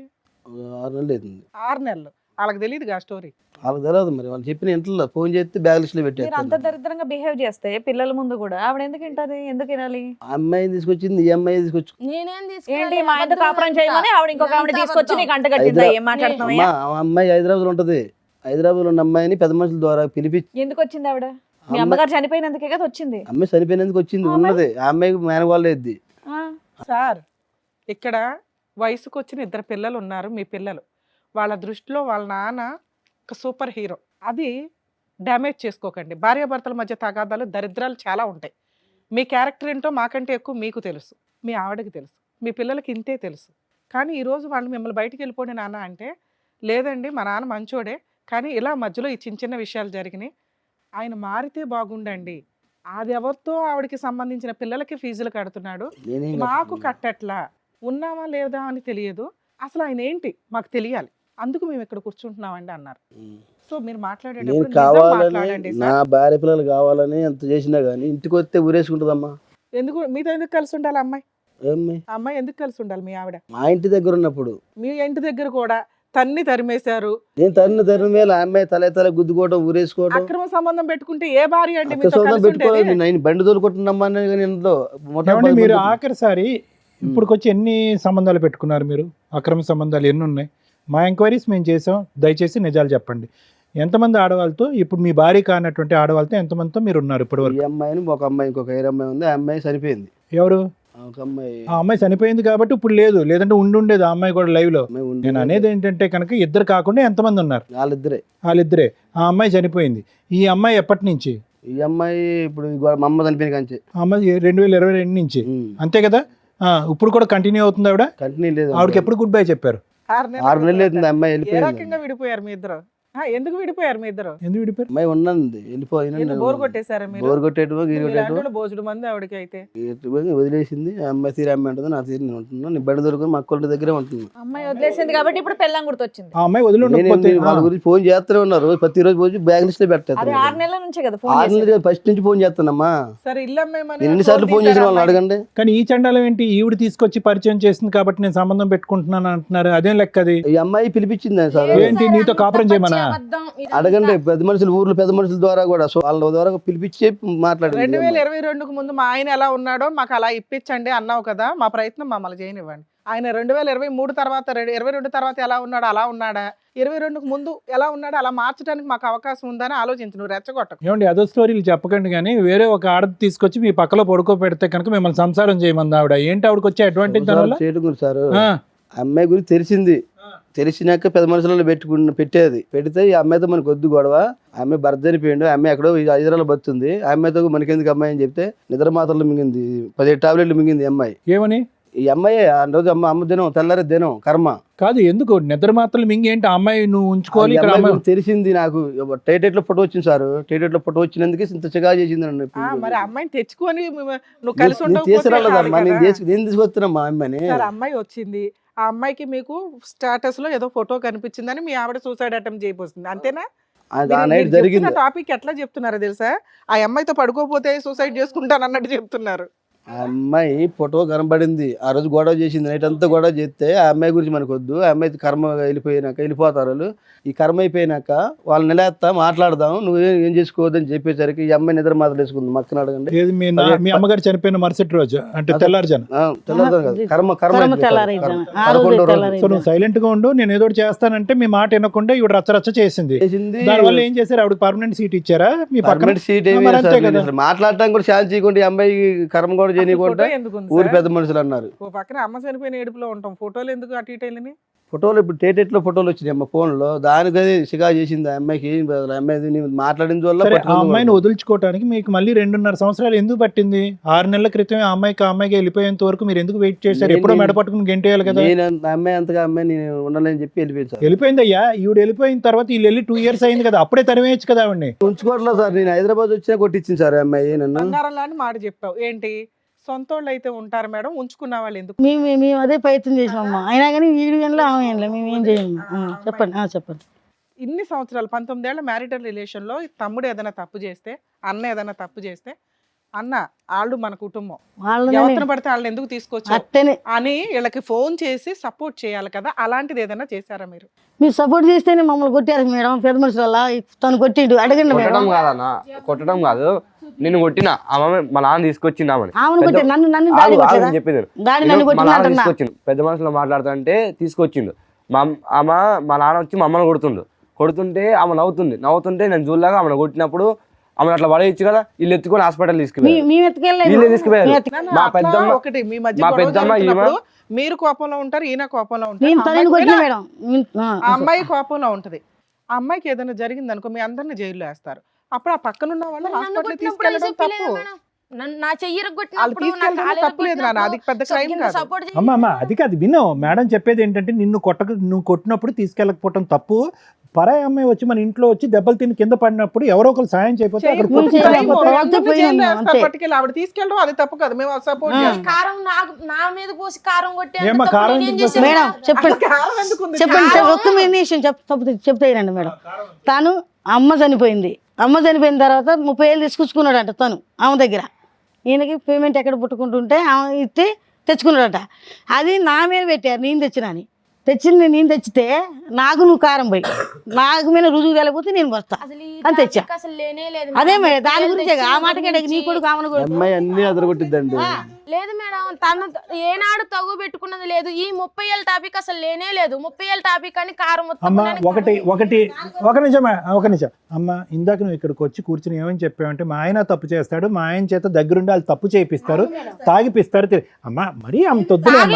6 నెలలు అవుతుంది. 6 నెలలు. వాళ్ళకి తెలియదు ఆ స్టోరీ. వాళ్ళకి తెలియదు మరి, వాళ్ళు చెప్పిన ఇంట్లో ఫోన్ చేస్తే బ్యాగ్ లిస్ట్ లో మీరు అంత పెట్టారు. దరిద్రంగా బిహేవ్ చేస్తే పిల్లల ముందు కూడా ఆవిడ ఎందుకు వింటది? ఎందుకు వినాలి? ఆ అమ్మాయిని తీసుకొచ్చింది, ఈ అమ్మాయి తీసుకొచ్చి నేనేం ఏంటి మా ఆయనతో కాపురం చేయమని ఆవిడ ఇంకొక ఆవిడ తీసుకొచ్చి నీకు అంట కట్టిందా? ఏం మాట్లాడుతున్నావా? ఆ అమ్మాయి హైదరాబాద్ లో ఉంటది. హైదరాబాద్ లో ఉన్న అమ్మాయిని పెద్ద మనుషుల ద్వారా పిలిపించి, ఎందుకు వచ్చింది ఆవిడ? మీ అమ్మగారు చనిపోయినందుకే కదా వచ్చింది. అమ్మాయి చనిపోయినందుకు వచ్చింది, ఉన్నది. ఆ అమ్మాయికి మేనగోళ్ళ ఎద్ది. సార్, ఇక్కడ వయసుకు వచ్చిన 2 పిల్లలు ఉన్నారు, మీ పిల్లలు. వాళ్ళ దృష్టిలో వాళ్ళ నాన్న ఒక సూపర్ హీరో. అది డ్యామేజ్ చేసుకోకండి. భార్యాభర్తల మధ్య తగాదాలు, దరిద్రాలు చాలా ఉంటాయి. మీ క్యారెక్టర్ ఏంటో మాకంటే ఎక్కువ మీకు తెలుసు, మీ ఆవిడకి తెలుసు. మీ పిల్లలకి ఇంతే తెలుసు. కానీ ఈరోజు వాళ్ళు మిమ్మల్ని బయటికి వెళ్ళిపోండి నాన్న అంటే, లేదండి మా నాన్న మంచోడే, కానీ ఇలా మధ్యలో ఈ చిన్న చిన్న విషయాలు జరిగినాయి, ఆయన మారితే బాగుండండి, అది ఎవరితో ఆవిడకి సంబంధించిన పిల్లలకి ఫీజులు కడుతున్నాడు, నేనేం మాకు కట్టట్లా, ఉన్నామా లేదా అని తెలియదు, అసలు ఆయన ఏంటి మాకు తెలియాలి, అందుకు మేము ఇక్కడ కూర్చుంటున్నామండి అన్నారు. సో మీరు నేను మాట్లాడేటప్పుడు నిజం కావాలని మాట్లాడండి నా సార్. భార్య పిల్లలు కావాలని ఎంత చేసినా కానీ ఇంటికి వస్తే ఊరేసుకుంటుందమ్మా. ఎందుకు మీతో ఎందుకు కలిసి ఉండాలి అమ్మాయి? ఏమ్మాయి ఆ అమ్మాయి ఎందుకు కలిసి ఉండాలి మీ ఆవిడ? మా ఇంటి దగ్గర ఉన్నప్పుడు మీ ఇంటి దగ్గర కూడా తన్ని తరిమేశారు, నేను తరిన వేళ ఆ అమ్మాయి తల గుద్దుకోవడం ఊరేసుకోవడం అక్రమ సంబంధం పెట్టుకుంటే ఏ భార్య అండి అక్క మీతో సొంతం కలిసి పెట్టుకోవాలి. ఉండేది? నేను బండి తోలుకుంటున్నామా కానీ ఇంట్లో ఏమండి మీరు ఆఖరిసారి ఇప్పుడుకొచ్చి ఎన్ని సంబంధాలు పెట్టుకున్నారు మీరు? అక్రమ సంబంధాలు ఎన్ని ఉన్నాయి? మా ఎంక్వైరీస్ మేము చేసాం, దయచేసి నిజాలు చెప్పండి. ఎంతమంది ఆడవాళ్ళతో, ఇప్పుడు మీ భార్య కానటువంటి ఆడవాళ్ళతో ఎంతమందితో మీరు ఉన్నారు ఇప్పటి ఈ వరకు? అమ్మాయిని ఒక అమ్మాయి ఇంకొక ఐదు అమ్మాయి ఉంది. ఆ అమ్మాయి చనిపోయింది. ఎవరు? ఒక అమ్మాయి ఆ అమ్మాయి చనిపోయింది కాబట్టి ఇప్పుడు లేదు, లేదంటే ఉండేది ఆ అమ్మాయి కూడా లైవ్ లో. అమ్మాయి ఉంది. నేను అనేది ఏంటంటే కనుక ఇద్దరు కాకుండా ఎంతమంది ఉన్నారు? వాళ్ళిద్దరే. వాళ్ళిద్దరే. ఆ అమ్మాయి చనిపోయింది. ఈ అమ్మాయి ఎప్పటి నుంచి? ఈ అమ్మాయి ఇప్పుడు మా అమ్మ చనిపోయిన కంచి ఆ అమ్మాయి 2022 నుంచి, అంతే కదా? ఇప్పుడు కూడా కంటిన్యూ అవుతుంది ఆవిడ? కంటిన్యూ లేదు. ఆవిడకి ఎప్పుడు గుడ్ బై చెప్పారు? 6 నెలలు అవుతుంది అమ్మాయి ఏ వెళ్ళిపోయింది. రకంగా విడిపోయారు మీ ఇద్దరు? ఎందుకు విడిపోయారు మీ ఇద్దరు? ఎందుకు విడిపోయారు? అమ్మాయి ఉన్నది వెళ్ళిపోయిన బోర్ కొట్టేశారా మీరు? బోర్ కొట్టేటో గీరు కొట్టేటో భోజనం మంది ఆవిడకి అయితే వదిలేసింది. ఆ అమ్మాయి తీరు అమ్మాయి ఉంటుంది, నా తీరు నేను ఉంటున్నాను. నీ బండి దొరుకుని మా అక్కల దగ్గరే ఉంటున్నాను. అమ్మాయి వదిలేసింది కాబట్టి ఇప్పుడు పెళ్ళాం గుర్తొచ్చింది. ఆ అమ్మాయి వదిలి ఉండకపోతే వాళ్ళ గురించి ఫోన్ చేస్తూనే ఉన్నారు. ప్రతిరోజు పోయి బ్యాగ్ లిస్ట్ లో అది పెట్టేస్తాను. 6 నెలల నుంచే కదా ఫోన్ 6 నెలలు ఫస్ట్ నుంచి ఫోన్ చేస్తానమ్మా. సరే ఇల్లు అమ్మేమని నేను ఎన్నిసార్లు ఫోన్ చేసిన వాళ్ళని అడగండి. కానీ ఈ చండాలం ఏంటి? ఈవిడ తీసుకొచ్చి పరిచయం చేసింది కాబట్టి నేను సంబంధం పెట్టుకుంటున్నాను అంటున్నారు, అదేం లెక్క అది? ఈ అమ్మాయి పిలిపించింది సార్. ఏంటి నీతో కాపురం చేయమనా? అడగండి పెద్ద మనుషులు, ఊర్లో పెద్ద మనుషుల ద్వారా కూడా వాళ్ళ ద్వారా పిలిపించి మాట్లాడండి. 2022 ముందు మా ఆయన ఎలా ఉన్నాడో మాకు అలా ఇప్పించండి అన్నావు కదా, మా ప్రయత్నం మమ్మల్ని చేయనివ్వండి. ఆయన 2023 తర్వాత 22 తర్వాత ఎలా ఉన్నాడో అలా ఉన్నాడా, 22కు ముందు ఎలా ఉన్నాడో అలా మార్చడానికి మాకు అవకాశం ఉందని ఆలోచించు, నువ్వు రెచ్చగొట్టకు. ఏమండి అదో స్టోరీలు చెప్పకండి. కానీ వేరే ఒక ఆడది తీసుకొచ్చి మీ పక్కలో పడుకోబెడితే కనుక మిమ్మల్ని సంసారం చేయమంది ఆవిడ. ఏంటి ఆవిడకి వచ్చే అడ్వాంటేజ్ దానివల్ల? చేయడం గురించి సార్ అమ్మాయి గురించి తెలిసింది. తెలిసినాక పెద్ద మనుషులలో పెట్టేది. పెడితే ఈ అమ్మాయితో మనకు వద్దు గొడవ, ఆ అమ్మాయి భర్త చనిపోయిండు, ఆ అమ్మాయి ఎక్కడో హైదరాబాద్ బతుంది, ఆ అమ్మాయితో మనకెందుకు అమ్మాయి అని చెప్తే నిద్ర మాత్రలు మింగింది, 17 టాబ్లెట్లు మింగింది అమ్మాయి. ఏమని? ఈ అమ్మాయి ఆ రోజు అమ్మ దినం తెల్లారి దినం కర్మ కాదు, ఎందుకు నిద్ర మాత్రలు మింగి ఏంటి? ఆ అమ్మాయి నువ్వు ఉంచుకోవాలి ఇక్కడ. అమ్మాయి తెలిసింది నాకు. టైటెట్ లో ఫోటో వచ్చింది సార్. టైటెట్ లో ఫోటో వచ్చినందుకు ఇంత చిగా చేసింది నన్ను. మరి అమ్మాయిని తెచ్చుకొని నువ్వు కలిసి తీసుకురాలేదమ్మా, నేను తీసుకొస్తున్నాం మా అమ్మాయిని. అమ్మాయి వచ్చింది, ఆ అమ్మాయికి మీకు స్టేటస్ లో ఏదో ఫోటో కనిపించిందని మీ ఆవిడ సూసైడ్ అటెంప్ట్ చేయబోతుంది, అంతేనా? జరిగింది. టాపిక్ ఎట్లా చెప్తున్నారో తెలుసా? ఆ అమ్మాయితో పడుకోపోతే సూసైడ్ చేసుకుంటాను అన్నట్టు చెప్తున్నారు. ఆ అమ్మాయి ఫోటో కనబడింది. ఆ రోజు గొడవ చేసింది, నైట్ అంతా గొడవ చేస్తే ఆ అమ్మాయి గురించి మనకు వద్దు, ఆ అమ్మాయి కర్మ వెళ్ళిపోతారు వాళ్ళు. ఈ కర్మ అయిపోయినాక వాళ్ళని నిలేస్తా మాట్లాడదాం, నువ్వు ఏం చేసుకోవద్దని చెప్పేసరికి ఈ అమ్మాయి నిద్ర మాత్రం వేసుకుంది. మక్కన అడగండి. ఏది మీ అమ్మగారు చనిపోయిన మరుసటి రోజు అంటే తెల్లారుజాను? తెల్లారుజాను కాదు, కర్మ 11 రోజు. సో నువ్వు సైలెంట్ గా ఉండు, నేను ఏదో చేస్తానంటే మీ మాట వినకుండా ఇవిడ రచ్చరచ్చ చేసింది. దానివల్ల ఏం చేశారు? ఆవిడ పర్మనెంట్ సీట్ ఇచ్చారా మీ పక్కన? సీట్ మాట్లాడటానికి కూడా ఛాన్స్ చేయకుండా ఈ అమ్మాయి కర్మ కూడా చేయకుండా ఊరి పెద్ద మనుషులు అన్నారు. పక్కన అమ్మ చనిపోయిన ఏడుపులో ఉంటాం, ఫోటోలు ఎందుకు అటు ఇటు వెళ్ళి? ఫోటోలు ఇప్పుడు టేటెట్లో ఫోటోలు వచ్చినాయి అమ్మ ఫోన్ లో, దానికది సిగా చేసింది ఆ అమ్మాయికి. ఏం అమ్మాయి మాట్లాడింది వల్ల ఆ అమ్మాయిని వదులుచుకోవడానికి మీకు మళ్ళీ 2.5 సంవత్సరాలు ఎందుకు పట్టింది? 6 నెలల క్రితం ఆ అమ్మాయికి వెళ్ళిపోయేంత వరకు మీరు ఎందుకు వెయిట్ చేశారు? ఎప్పుడో మెడ పట్టుకుని గెంటేయాలి కదా. అమ్మాయి అంతగా అమ్మాయి నేను ఉండాలని చెప్పి వెళ్ళిపోయింది. వెళ్ళిపోయిందయ్యా, ఈవిడ వెళ్ళిపోయిన తర్వాత వీళ్ళు వెళ్ళి 2 years అయింది కదా, అప్పుడే తరివేయచ్చు కదా ఆవిడ్ని. ఉంచుకోవట్లేదు సార్, నేను హైదరాబాద్ వచ్చినా కొట్టించింది సార్ అమ్మాయి నన్ను. బంగారం లాంటి మాట చెప్పావు ఏంటి? సొంత వాళ్ళు అయితే ఉంటారు మేడం, ఉంచుకున్న వాళ్ళు ఎందుకు? మేము అదే ప్రయత్నం చేసినామమ్మా, అయినా కానీ వీడి గంటలో ఆమె గంటలో మేము ఏం చేయము. చెప్పండి. ఇన్ని సంవత్సరాలు 19 ఏళ్ల మ్యారిటల్ రిలేషన్ లో తమ్ముడు ఏదైనా తప్పు చేస్తే, అన్న ఏదైనా తప్పు చేస్తే, అన్న వాళ్ళు మన కుటుంబం, ఎవరిని పడితే వాళ్ళని ఎందుకు తీసుకొచ్చారు అని వీళ్ళకి ఫోన్ చేసి సపోర్ట్ చేయాలి కదా, అలాంటిది ఏదైనా చేశారా మీరు? మీరు సపోర్ట్ చేస్తేనే మమ్మల్ని కొట్టారు మేడం, పెద్ద మనుషుల వల్ల. తను కొట్టిండు, అడగండి మేడం. కొట్టడం కాదన్నా, కొట్టడం కాదు, నిన్ను కొట్టిన ఆమె మా నాన్న తీసుకొచ్చిందామని చెప్పింది. తీసుకొచ్చిండు, పెద్ద మనుషులు మాట్లాడుతుంటే తీసుకొచ్చిండు. మా నాన్న వచ్చి మమ్మల్ని కొడుతుంటే ఆమె నవ్వుతుంటే నేను చూడలాగా ఆమెను కొట్టినప్పుడు ఆమె అట్లా పడేయచ్చు కదా, వీళ్ళు ఎత్తుకొని హాస్పిటల్ తీసుకుపోయారు. మా పెద్దమ్మ మీరు కోపంలో ఉంటారు, ఈయన కోపంలో ఉంటారు, ఆ అమ్మాయి కోపంలో ఉంటది. ఆ అమ్మాయికి ఏదైనా జరిగింది అనుకో మీ అందరిని జైల్లో వేస్తారు. అప్పుడు ఆ పక్కనున్న వాళ్ళు హాస్పిటల్ తీసుకెళ్ళడం తప్పు. నా చెయ్యి వాళ్ళు కొట్టినప్పుడు నా తీసుకెళ్ళడం కాలు తప్పులేదు నాన్న, అది పెద్ద క్రైమ్ కాదు. సపోర్ట్ అమ్మ అది కాదు విను, మేడం చెప్పేది ఏంటంటే నువ్వు కొట్టినప్పుడు తీసుకెళ్ళకపోవటం తప్పు. పరాయి అమ్మాయి వచ్చి మన ఇంట్లో వచ్చి దెబ్బలు తిని కింద పడినప్పుడు ఎవరో ఒకరు సాయం చేయకపోతే అక్కడ చేయకపోతే కొట్టుకుంటూ చేయకపోతే వెళ్ళిపోతే వాళ్ళతో పోయినాము, అంతే. పట్టుకెళ్ళి ఆవిడ తీసుకెళ్ళడం అది తప్పు కదా, మేము సపోర్ట్ చేస్తాం. కారం నా మీద పోసి కారం కొట్టి ఏమ్మా, కారం ఎందుకు పోసావు? మేడం చెప్పండి కారణం ఎందుకు ఉంది? చెప్పండి సార్, ఒక్క విషయం చెప్తాయినండి మేడం. తను అమ్మ చనిపోయింది, అమ్మ చనిపోయిన తర్వాత 30,000 తీసుకొచ్చుకున్నాడంట తను ఆమె దగ్గర. ఈయనకి పేమెంట్ ఎక్కడ పుట్టుకుంటుంటే ఆమె ఇస్తే తెచ్చుకున్నాడట. అది నా మీద పెట్టారు, నేను తెచ్చినని. నేను తెచ్చితే నాకు నువ్వు కారం పోయి నాకు మీద రుజువు వెళ్ళకపోతే నేను వస్తా అని తెచ్చా. అసలు లేనే లేదు అదే మేడం, దాని గురించే ఆ మాటకే నీ కొడుకు ఆమెను కూడా అమ్మాయి అన్ని అదరగొట్టిద్దండి. లేదు మేడం, తను ఏనాడు తగు పెట్టుకున్నది లేదు. ఈ 30,000 టాపిక్ అసలు లేనే లేదు. 30,000 టాపిక్ అని కారం అమ్మ ఒక నిమిషం అమ్మ, ఇందాక నువ్వు ఇక్కడికి వచ్చి కూర్చుని ఏమని చెప్పావంటే మా ఆయన తప్పు చేస్తాడు, మా ఆయన చేత దగ్గరుండి వాళ్ళు తప్పు చేయిపిస్తారు, తాగిపిస్తారు. అమ్మ మరీ అంత వద్దులే అమ్మ.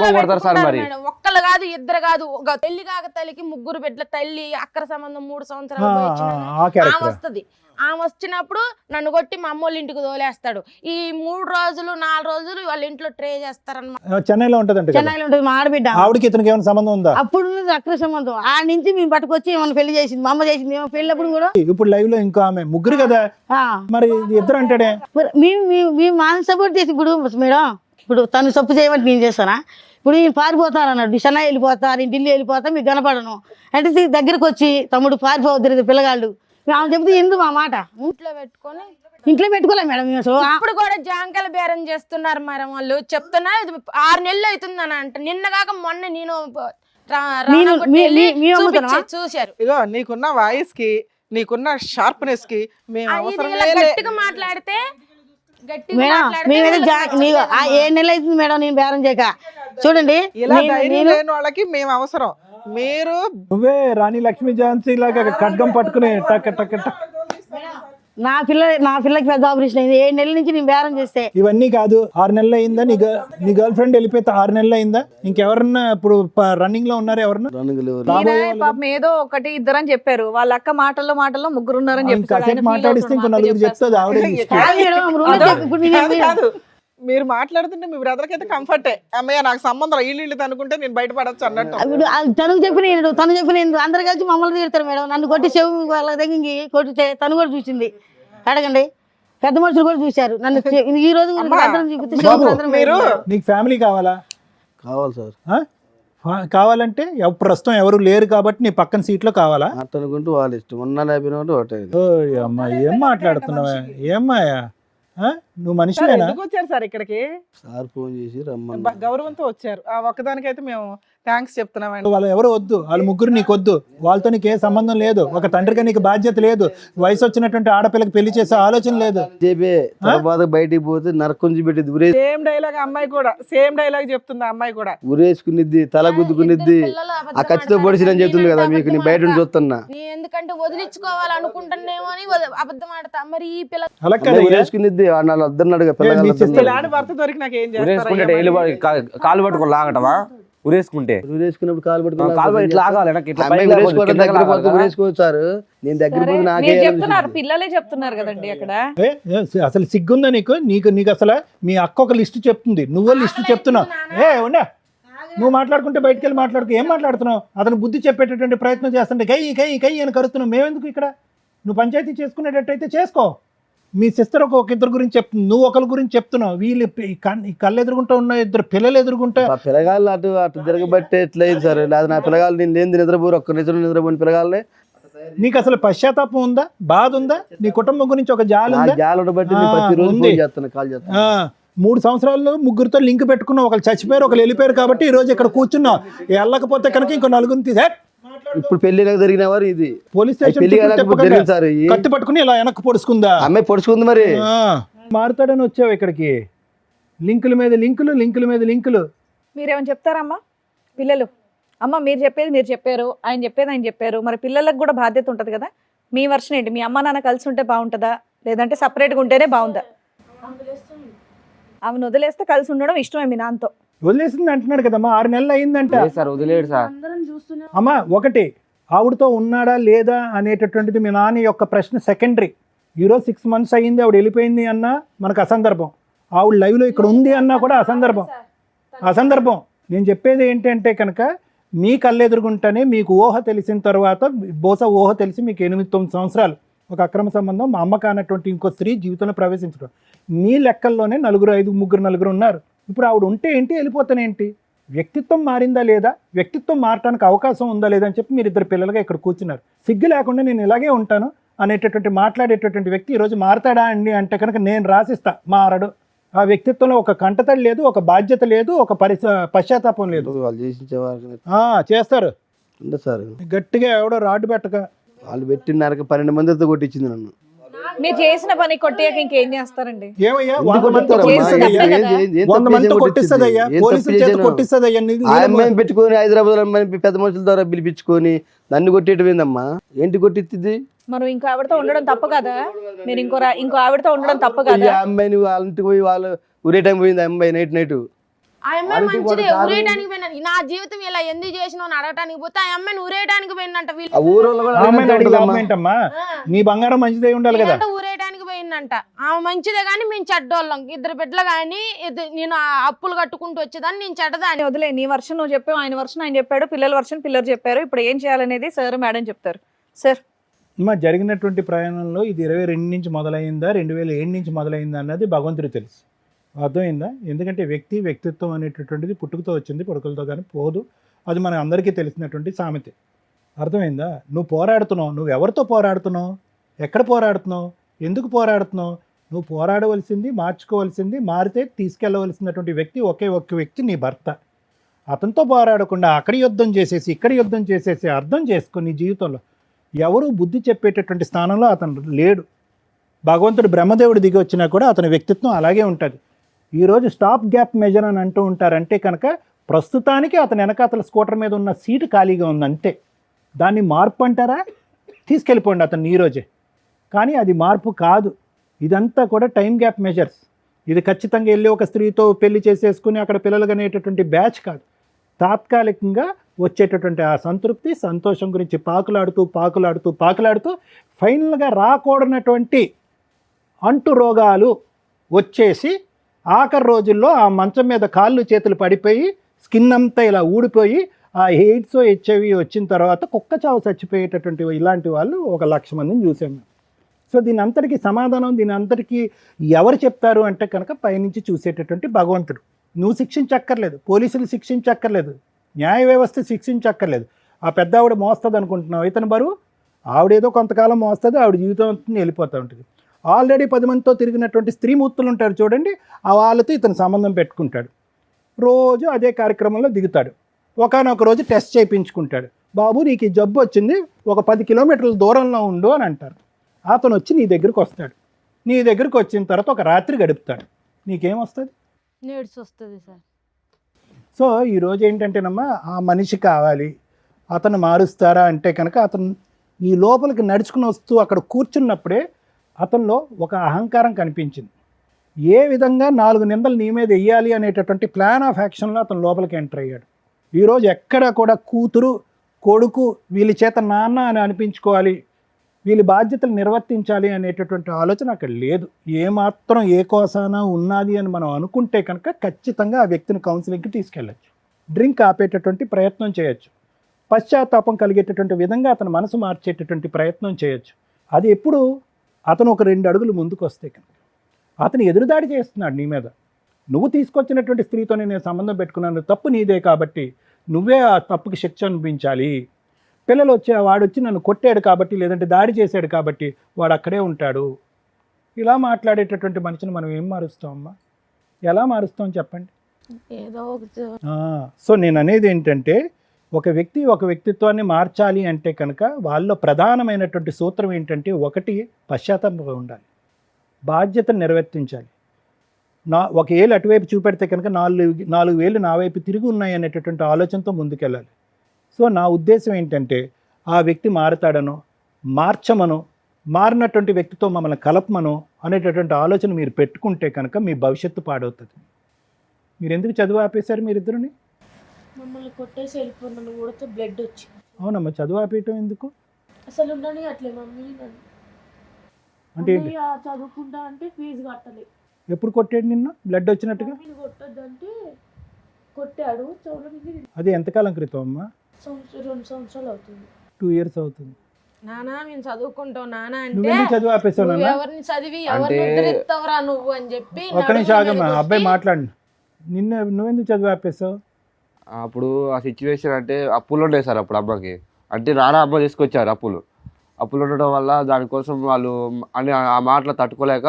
కొడతారు సార్ మరి. ఒక్కళ్ళు కాదు, ఇద్దరు కాదు, ఒక తల్లి కాక తల్లికి 3 బిడ్డల తల్లి, అక్కర సంబంధం 3 సంవత్సరాలు వస్తుంది. ఆమె వచ్చినప్పుడు నన్ను కొట్టి మా అమ్మోళ్ళ ఇంటికి తోలేస్తాడు. ఈ 3 రోజులు 4 రోజులు వాళ్ళ ఇంట్లో ట్రే చేస్తారన్నమాట. చెన్నైలో ఉంటదంట, చెన్నైలో ఉంటుంది మా ఆడబిడ్డ. ఆవిడకి ఇతనికి ఏమైనా సంబంధం ఉందా? అప్పుడు అక్కడ సంబంధం ఆ నుంచి మేము పట్టుకొచ్చి ఏమైనా పెళ్లి చేసింది, మా అమ్మ చేసింది. ఏమో పెళ్ళినప్పుడు కూడా ఇప్పుడు లైవ్ లో ఇంకో ఆమె, ముగ్గురు కదా మరి ఇద్దరు అంటాడే. మేము మాని సపోర్ట్ చేసి ఇప్పుడు మేడం, ఇప్పుడు తను తప్పు చేయమంటే నేను చేస్తానా? ఇప్పుడు నేను పారిపోతానన్నాడు, చెన్నై వెళ్ళిపోతాను, ఢిల్లీ వెళ్ళిపోతా, మీకు కనపడను అంటే దగ్గరకు వచ్చి తమ్ముడు పారిపోవద్దు పిల్లగాళ్ళు ఆమె చెప్తే ఎందుకు మా మాట ఇంట్లో పెట్టుకోలే మేడం. ఇప్పుడు కూడా జాంకాయల బేరం చేస్తున్నారు మరి వాళ్ళు. చెప్తున్నా 6 నెలలు అవుతుందని అంట. నిన్న కాక మొన్న నేను చూశారు. ఇగో నీకున్న వాయిస్ కి, నీకున్న షార్ప్నెస్ కి మేము అవసరం గట్టిగా మాట్లాడితే మేడం మేమైతే 7 నెలలు అవుతుంది మేడం నేను బేరం చేయక. చూడండి ఇలా ధైర్యం లేని వాళ్ళకి మేము అవసరం. మీరు నువ్వే రాణి లక్ష్మీ ఝాన్సీ లాగా ఖడ్గం పట్టుకుని టక్ టక్ టక్. నా పిల్లకి పెద్ద ఆపరేషన్ అయింది. 7 నెలల నుంచి నేను బేరం చేస్తే ఇవన్నీ కాదు. 6 నెలలు అయిందా నీ గర్ల్ ఫ్రెండ్ వెళ్ళిపోతే? 6 నెలలు అయిందా? ఇంకెవరన్నా ఇప్పుడు రన్నింగ్ లో ఉన్నారా? ఎవరన్నా పాపం ఏదో ఒకటి ఇద్దరని చెప్పారు. వాళ్ళ అక్క మాటల్లో 3 ఉన్నారని చెప్పారు. మాట్లాడిస్తే ఇంకో 4 చెప్తుంది ఆవిడ. కాదు, మీరు మాట్లాడుతుంటే మీ బ్రదర్కి అయితే కంఫర్టే. అమ్మయ్య నాకు సంబంధం ఇల్లు అనుకుంటే నేను బయటపడచ్చు అన్నట్టు. తను చెప్పిన అందరు కలిసి మమ్మల్ని తిడతారు మేడం. నన్ను కొట్టి చెవు వాళ్ళ దగ్గరికి కొట్టితే తను కూడా చూసింది. అడగండి, పెద్ద మనుషులు కూడా చూశారు నన్ను. ఈ రోజు నీకు ఫ్యామిలీ కావాలా? కావాలి సార్. కావాలంటే ప్రస్తుతం ఎవరు లేరు కాబట్టి నీ పక్కన సీట్ లో కావాలా? అట్ట అనుకుంటూ వాళ్ళ ఇష్టం. ఉన్నా లేకపోయినా ఒకటే. అమ్మా ఏం మాట్లాడుతున్నావా? ఏమ్మాయా నువ్వు మనిషివేనా? ఎందుకు వచ్చారు సార్ ఇక్కడికి? సార్ ఫోన్ చేసి రమ్మని గౌరవంతో వచ్చారు. ఆ ఒక్కదానికైతే మేము థ్యాంక్స్ చెప్తున్నామండి. వాళ్ళు ఎవరు వద్దు, వాళ్ళు ముగ్గురు నీకు వద్దు, వాళ్ళతో నీకు ఏ సంబంధం లేదు. ఒక తండ్రిగా నీకు బాధ్యత లేదు. వయసు వచ్చినటువంటి ఆడపిల్లకి పెళ్లి చేసే ఆలోచన లేదు. చెప్పే తర్వాత బయటికి పోతే నరకొంచి పెట్టింది. సేమ్ డైలాగ్ అమ్మాయి కూడా, సేమ్ డైలాగ్ చెప్తుంది అమ్మాయి కూడా. ఉరేసుకునిద్ది, తల గుద్దుకునిద్ది, ఆ ఖచ్చితంగా పొడిచినని చెప్తుంది కదా మీకు. నీ బయట నుంచి చూస్తున్నా. ఎందుకంటే వదిలించుకోవాలనుకుంటున్నానేమో అని అబద్ధం ఆడతా. మరి ఈ పిల్ల అలా ఉరేసుకునిద్ది. వాళ్ళు వద్దన్నాడుగా భర్త దొరికి నాకు ఏం కాలు పట్టుకొని లాగటమా? ఉరేసుకున్నప్పుడు కాలు పట్టుకుని ఉరేసుకోవచ్చు. నేను దగ్గర చెప్తున్నారు, పిల్లలే చెప్తున్నారు కదండి అక్కడ. అసలు సిగ్గుందా నీకు? నీకు అసలు మీ అక్క ఒక లిస్ట్ చెప్తుంది, నువ్వో లిస్ట్ చెప్తున్నావు. ఉండే నువ్వు మాట్లాడుకుంటే బయటకు వెళ్ళి మాట్లాడుకో. ఏం మాట్లాడుతున్నావు? అతను బుద్ధి చెప్పేటటువంటి ప్రయత్నం చేస్తుంటే కై అని కరుతున్నావు. మేమెందుకు ఇక్కడ? నువ్వు పంచాయతీ చేసుకునేటట్టయితే చేసుకో. మీ సిస్టర్ ఒక ఇద్దరు గురించి చెప్తుంది, నువ్వు ఒకరి గురించి చెప్తున్నావు. వీళ్ళు కళ్ళు ఎదురుగుంటా ఉన్న 2 పిల్లలు ఎదురుగుంటా. పిల్లగాళ్ళు అటు తిరగబట్టే ఎట్లయింది సార్. లేదా నా పిల్లగాళ్ళు నేను లేని నిద్రపోరు, ఒక్క నిద్రపోయిన పిల్లగాళ్ళే. నీకు అసలు పశ్చాత్తాపం ఉందా? బాధ ఉందా? నీ కుటుంబం గురించి ఒక జాలి ఉందా? జాలి బట్టి ప్రతిరోజు కాల్ చేస్తాను. 3 సంవత్సరాల్లో 3 లింక్ పెట్టుకున్నావు. ఒకరు చచ్చిపోయారు, ఒకరు వెళ్ళిపోయారు కాబట్టి ఈ రోజు ఇక్కడ కూర్చున్నావు. వెళ్ళకపోతే కనుక ఇంకో 4 తీసే. ఇప్పుడు పెళ్లి జరిగిన వారు ఇది పోలీస్ స్టేషన్ కత్తి పట్టుకుని ఇలా వెనక్కి పొడుచుకుందా? అమ్మాయి పొడుచుకుంది. మరి మారుతాడని వచ్చావు ఇక్కడికి. లింకుల మీద లింకులు. మీరేమని చెప్తారమ్మా? పిల్లలు అమ్మ మీరు చెప్పేది మీరు చెప్పారు, ఆయన చెప్పేది ఆయన చెప్పారు. మరి పిల్లలకు కూడా బాధ్యత ఉంటుంది కదా. మీ వర్షన్ ఏంటి? మీ అమ్మ నాన్న కలిసి ఉంటే బాగుంటుందా, లేదంటే సపరేట్గా ఉంటేనే బాగుందా? ఆమెను వదిలేస్తే కలిసి ఉండడం ఇష్టమే మీ నాన్నతో? వదిలేసింది అంటున్నాడు కదమ్మా. 6 నెలలు అయిందంట. వదిలేడు సార్. అమ్మా ఒకటి, ఆవిడతో ఉన్నాడా లేదా అనేటటువంటిది మీ నాన్న యొక్క ప్రశ్న సెకండరీ. ఈరోజు 6 months అయ్యింది ఆవిడ వెళ్ళిపోయింది అన్నా మనకు అసందర్భం, ఆవిడ లైవ్లో ఇక్కడ ఉంది అన్నా కూడా అసందర్భం. అసందర్భం. నేను చెప్పేది ఏంటంటే కనుక మీ కళ్ళెదురుగుంటేనే మీకు ఊహ తెలిసిన తర్వాత, బహుశా ఊహ తెలిసి మీకు 8-9 సంవత్సరాలు ఒక అక్రమ సంబంధం, మా అమ్మ కానటువంటి ఇంకో స్త్రీ జీవితంలో ప్రవేశించడం, మీ లెక్కల్లోనే 4 ఉన్నారు. ఇప్పుడు ఆవిడ ఉంటే ఏంటి, వెళ్ళిపోతానేంటి? వ్యక్తిత్వం మారిందా లేదా, వ్యక్తిత్వం మారటానికి అవకాశం ఉందా లేదా అని చెప్పి మీరు ఇద్దరు పిల్లలుగా ఇక్కడ కూర్చున్నారు. సిగ్గు లేకుండా నేను ఇలాగే ఉంటాను అనేటటువంటి మాట్లాడేటటువంటి వ్యక్తి ఈరోజు మారతాడా అండి అంటే కనుక నేను రాసిస్తా, మారడు. ఆ వ్యక్తిత్వంలో ఒక కంటతడి లేదు, ఒక బాధ్యత లేదు, ఒక పశ్చాత్తాపం లేదు. వాళ్ళు చేసించేవారు చేస్తారు సార్. గట్టిగా ఎవడో రాడ్డు పెట్టక వాళ్ళు పెట్టినారక 12 మందితో కొట్టించింది నన్ను. మీరు చేసిన పని కొట్టాక ఇంకేం చేస్తారండి? ఏమయ్యా, ఎందుకు 100 మందితో కొట్టిస్తారమ్మా? కొట్టిస్తదయ్యా, ఏం 100 మందితో కొట్టిస్తదయ్యా, పోలీసుల చేత కొట్టిస్తదయ్యా. ఆ అమ్మాయిని పెట్టుకొని హైదరాబాద్ పెద్ద మనుషుల ద్వారా పిలిపించుకొని నన్ను కొట్టేయటం ఏందమ్మా? ఏంటి కొట్టిద్ది? మనం ఇంకో ఆవిడతో ఉండడం తప్పు కదా? మీరు ఇంకో ఆవిడతో ఉండడం తప్పు కదా? ఆ అమ్మాయిని వాళ్ళ ఇంటికి పోయి వాళ్ళు ఊరే టైం పోయింది ఆ అమ్మాయి నైట్. ఆ అమ్మాయి మంచిది, ఊరేయడానికి పోయినా. నా జీవితం ఇలా ఎందుకు చేసినావు అని అడగటానికి పోతే ఆ అమ్మాయిని ఊరేయడానికి పోయిందంట. ఆ ఊరోళ్ళు కూడా ఏంటమ్మా, నీ బంగారం మంచిదే ఉండాలి కదా. ఊరేయడానికి పోయిందంట. ఆమె మంచిదే కానీ మేము చెడ్డోళ్ళం. 2 బిడ్డలు కానీ నేను అప్పులు కట్టుకుంటూ వచ్చేదాన్ని, నేను చెడ్డదాన్ని. వదిలే, నీ వర్షన్ నువ్వు చెప్పావు, ఆయన వర్షన్ ఆయన చెప్పాడు, పిల్లల వర్షన్ పిల్లలు చెప్పారు. ఇప్పుడు ఏం చేయాలనేది సార్ మేడం చెప్తారు. సార్, జరిగినటువంటి ప్రయాణంలో ఇది 22 నుంచి మొదలైందా 2007 నుంచి మొదలైందా అన్నది భగవంతుడు తెలుసు. అర్థమైందా? ఎందుకంటే వ్యక్తిత్వం అనేటటువంటిది పుట్టుకతో వచ్చింది, పుట్టుకలతో కానీ పోదు. అది మన అందరికీ తెలిసినటువంటి సామెత. అర్థమైందా? నువ్వు పోరాడుతున్నావు, నువ్వు ఎవరితో పోరాడుతున్నావు, ఎక్కడ పోరాడుతున్నావు, ఎందుకు పోరాడుతున్నావు? నువ్వు పోరాడవలసింది, మార్చుకోవాల్సింది, మారితే తీసుకెళ్ళవలసినటువంటి వ్యక్తి ఒకే ఒక్క వ్యక్తి, నీ భర్త. అతనితో పోరాడకుండా అక్కడ యుద్ధం చేసేసి ఇక్కడ యుద్ధం చేసేసి అర్థం చేసుకో. నీ జీవితంలో ఎవరు బుద్ధి చెప్పేటటువంటి స్థానంలో అతను లేడు. భగవంతుడు బ్రహ్మదేవుడు దిగి వచ్చినా కూడా అతని వ్యక్తిత్వం అలాగే ఉంటుంది. ఈరోజు స్టాప్ గ్యాప్ మెజర్ అని అంటూ ఉంటారంటే కనుక ప్రస్తుతానికి అతని వెనకాతల స్కూటర్ మీద ఉన్న సీటు ఖాళీగా ఉందంతే. దాన్ని మార్పు అంటారా? తీసుకెళ్ళిపోండి అతను ఈరోజే. కానీ అది మార్పు కాదు. ఇదంతా కూడా టైం గ్యాప్ మెజర్స్. ఇది ఖచ్చితంగా వెళ్ళి ఒక స్త్రీతో పెళ్లి చేసేసుకుని అక్కడ పిల్లలు కనేటటువంటి బ్యాచ్ కాదు. తాత్కాలికంగా వచ్చేటటువంటి ఆ సంతృప్తి, సంతోషం గురించి పాకులాడుతూ ఫైనల్గా రాకూడనటువంటి అంటు రోగాలు వచ్చేసి ఆఖరి రోజుల్లో ఆ మంచం మీద కాళ్ళు చేతులు పడిపోయి స్కిన్ అంతా ఇలా ఊడిపోయి ఆ ఎయిడ్స్ HIV వచ్చిన తర్వాత కుక్క చావు చచ్చిపోయేటటువంటి ఇలాంటి వాళ్ళు 1,00,000 మందిని చూసాం. సో దీని అంతటికీ సమాధానం, దీని అంతటికీ ఎవరు చెప్తారు అంటే కనుక పైనుంచి చూసేటటువంటి భగవంతుడు. నువ్వు శిక్షించక్కర్లేదు, పోలీసులు శిక్షించక్కర్లేదు, న్యాయ వ్యవస్థ శిక్షించక్కర్లేదు. ఆ పెద్ద ఆవిడ మోస్తుంది అనుకుంటున్నావు, ఇతను బరువు ఆవిడేదో కొంతకాలం మోస్తుంది, ఆవిడ జీవితం అంతా వెళ్ళిపోతూ ఉంటుంది. ఆల్రెడీ 10 మందితో తిరిగినటువంటి స్త్రీమూర్తులు ఉంటారు చూడండి, ఆ వాళ్ళతో ఇతను సంబంధం పెట్టుకుంటాడు. రోజు అదే కార్యక్రమంలో దిగుతాడు. ఒకనొక రోజు టెస్ట్ చేయించుకుంటాడు. బాబు నీకు ఈ జబ్బు వచ్చింది, ఒక 10 కిలోమీటర్ల దూరంలో ఉండు అని అంటారు. అతను వచ్చి నీ దగ్గరికి వస్తాడు. నీ దగ్గరికి వచ్చిన తర్వాత ఒక రాత్రి గడుపుతాడు. నీకేం వస్తుంది? నేడ్స్ వస్తుంది సార్. సో ఈరోజు ఏంటంటేనమ్మా, ఆ మనిషి కావాలి, అతను మారుస్తారా అంటే కనుక అతను ఈ లోపలికి నడుచుకుని వస్తూ అక్కడ కూర్చున్నప్పుడే అతనిలో ఒక అహంకారం కనిపించింది. ఏ విధంగా 4 నిందలు నీ మీద వెయ్యాలి అనేటటువంటి ప్లాన్ ఆఫ్ యాక్షన్లో అతను లోపలికి ఎంటర్ అయ్యాడు. ఈరోజు ఎక్కడ కూడా కూతురు కొడుకు వీళ్ళ చేత నాన్న అని అనిపించుకోవాలి, వీళ్ళ బాధ్యతలు నిర్వర్తించాలి అనేటటువంటి ఆలోచన అక్కడ లేదు. ఏమాత్రం ఏ కోసానా ఉన్నది అని మనం అనుకుంటే కనుక ఖచ్చితంగా ఆ వ్యక్తిని కౌన్సిలింగ్కి తీసుకెళ్ళచ్చు, డ్రింక్ ఆపేటటువంటి ప్రయత్నం చేయొచ్చు, పశ్చాత్తాపం కలిగేటటువంటి విధంగా అతను మనసు మార్చేటటువంటి ప్రయత్నం చేయొచ్చు. అది ఎప్పుడు అతను ఒక 2 అడుగులు ముందుకు వస్తే కనుక. అతను ఎదురుదాడి చేస్తున్నాడు నీ మీద. నువ్వు తీసుకొచ్చినటువంటి స్త్రీతోనే నేను సంబంధం పెట్టుకున్నాను, తప్పు నీదే కాబట్టి నువ్వే ఆ తప్పుకి శిక్ష అనిపించాలి. పిల్లలు వాడొచ్చి నన్ను కొట్టాడు కాబట్టి, లేదంటే దాడి చేశాడు కాబట్టి వాడు అక్కడే ఉంటాడు. ఇలా మాట్లాడేటటువంటి మనిషిని మనం ఏం మారుస్తామమ్మా? ఎలా మారుస్తాం చెప్పండి? ఏదో సో నేను అనేది ఏంటంటే, ఒక వ్యక్తిత్వాన్ని మార్చాలి అంటే కనుక వాళ్ళలో ప్రధానమైనటువంటి సూత్రం ఏంటంటే, 1 పశ్చాత్తాపం ఉండాలి, బాధ్యతను నిర్వర్తించాలి. ఒక ఏళ్ళు అటువైపు చూపెడితే కనుక 4 వేలు నా వైపు తిరిగి ఉన్నాయి అనేటటువంటి ఆలోచనతో ముందుకెళ్ళాలి. సో నా ఉద్దేశం ఏంటంటే, ఆ వ్యక్తి మారతాడనో మార్చమనో మారినటువంటి వ్యక్తితో మమ్మల్ని కలపమనో అనేటటువంటి ఆలోచన మీరు పెట్టుకుంటే కనుక మీ భవిష్యత్తు పాడవుతుంది. మీరు ఎందుకు చదువు ఆపేశారు మీరిద్దరుని? మమ్మల్ని కొట్టేసి వెళ్ళిపోయినాను, కొడితే బ్లడ్ వచ్చింది. అవునమ్మా, చదువు ఆపేయటం ఎందుకు? అసలు ఉండని అట్లే మమ్మీ నన్ను. అంటే ఏంటి? అన్నయ్య చదువుకుంటా అంటే ఫీజు కట్టలే. ఎప్పుడు కొట్టాడు నిన్ను బ్లడ్ వచ్చినట్టుగా? మమ్మీని కొట్టొద్దంటే కొట్టాడు. చెవుల మీద అది ఎంతకాలం క్రితం అమ్మా? 2 సంవత్సరాలు అవుతుంది. 2 years అవుతుంది. నానా మేము చదువుకుంటాం నానా అంటే నువ్వెందుకు చదువు ఆపేసావు నువ్వు నాన్న? ఎవరిని చదివి ఎవరిని అంటే- ఉద్ధరిస్తావురా నువ్వు అని చెప్పి ఒక్క నిమిషం ఆగమ్మా, అబ్బాయి మాట్లాడు. నువ్వెందుకు చదువు ఆపేసావు? అప్పుడు ఆ సిచ్యువేషన్ అంటే అప్పులు ఉండే సార్ అప్పుడు అమ్మకి. అంటే నాన్న అమ్మ తీసుకొచ్చారు అప్పులు ఉండడం వల్ల దానికోసం వాళ్ళు అని ఆ మాటలు తట్టుకోలేక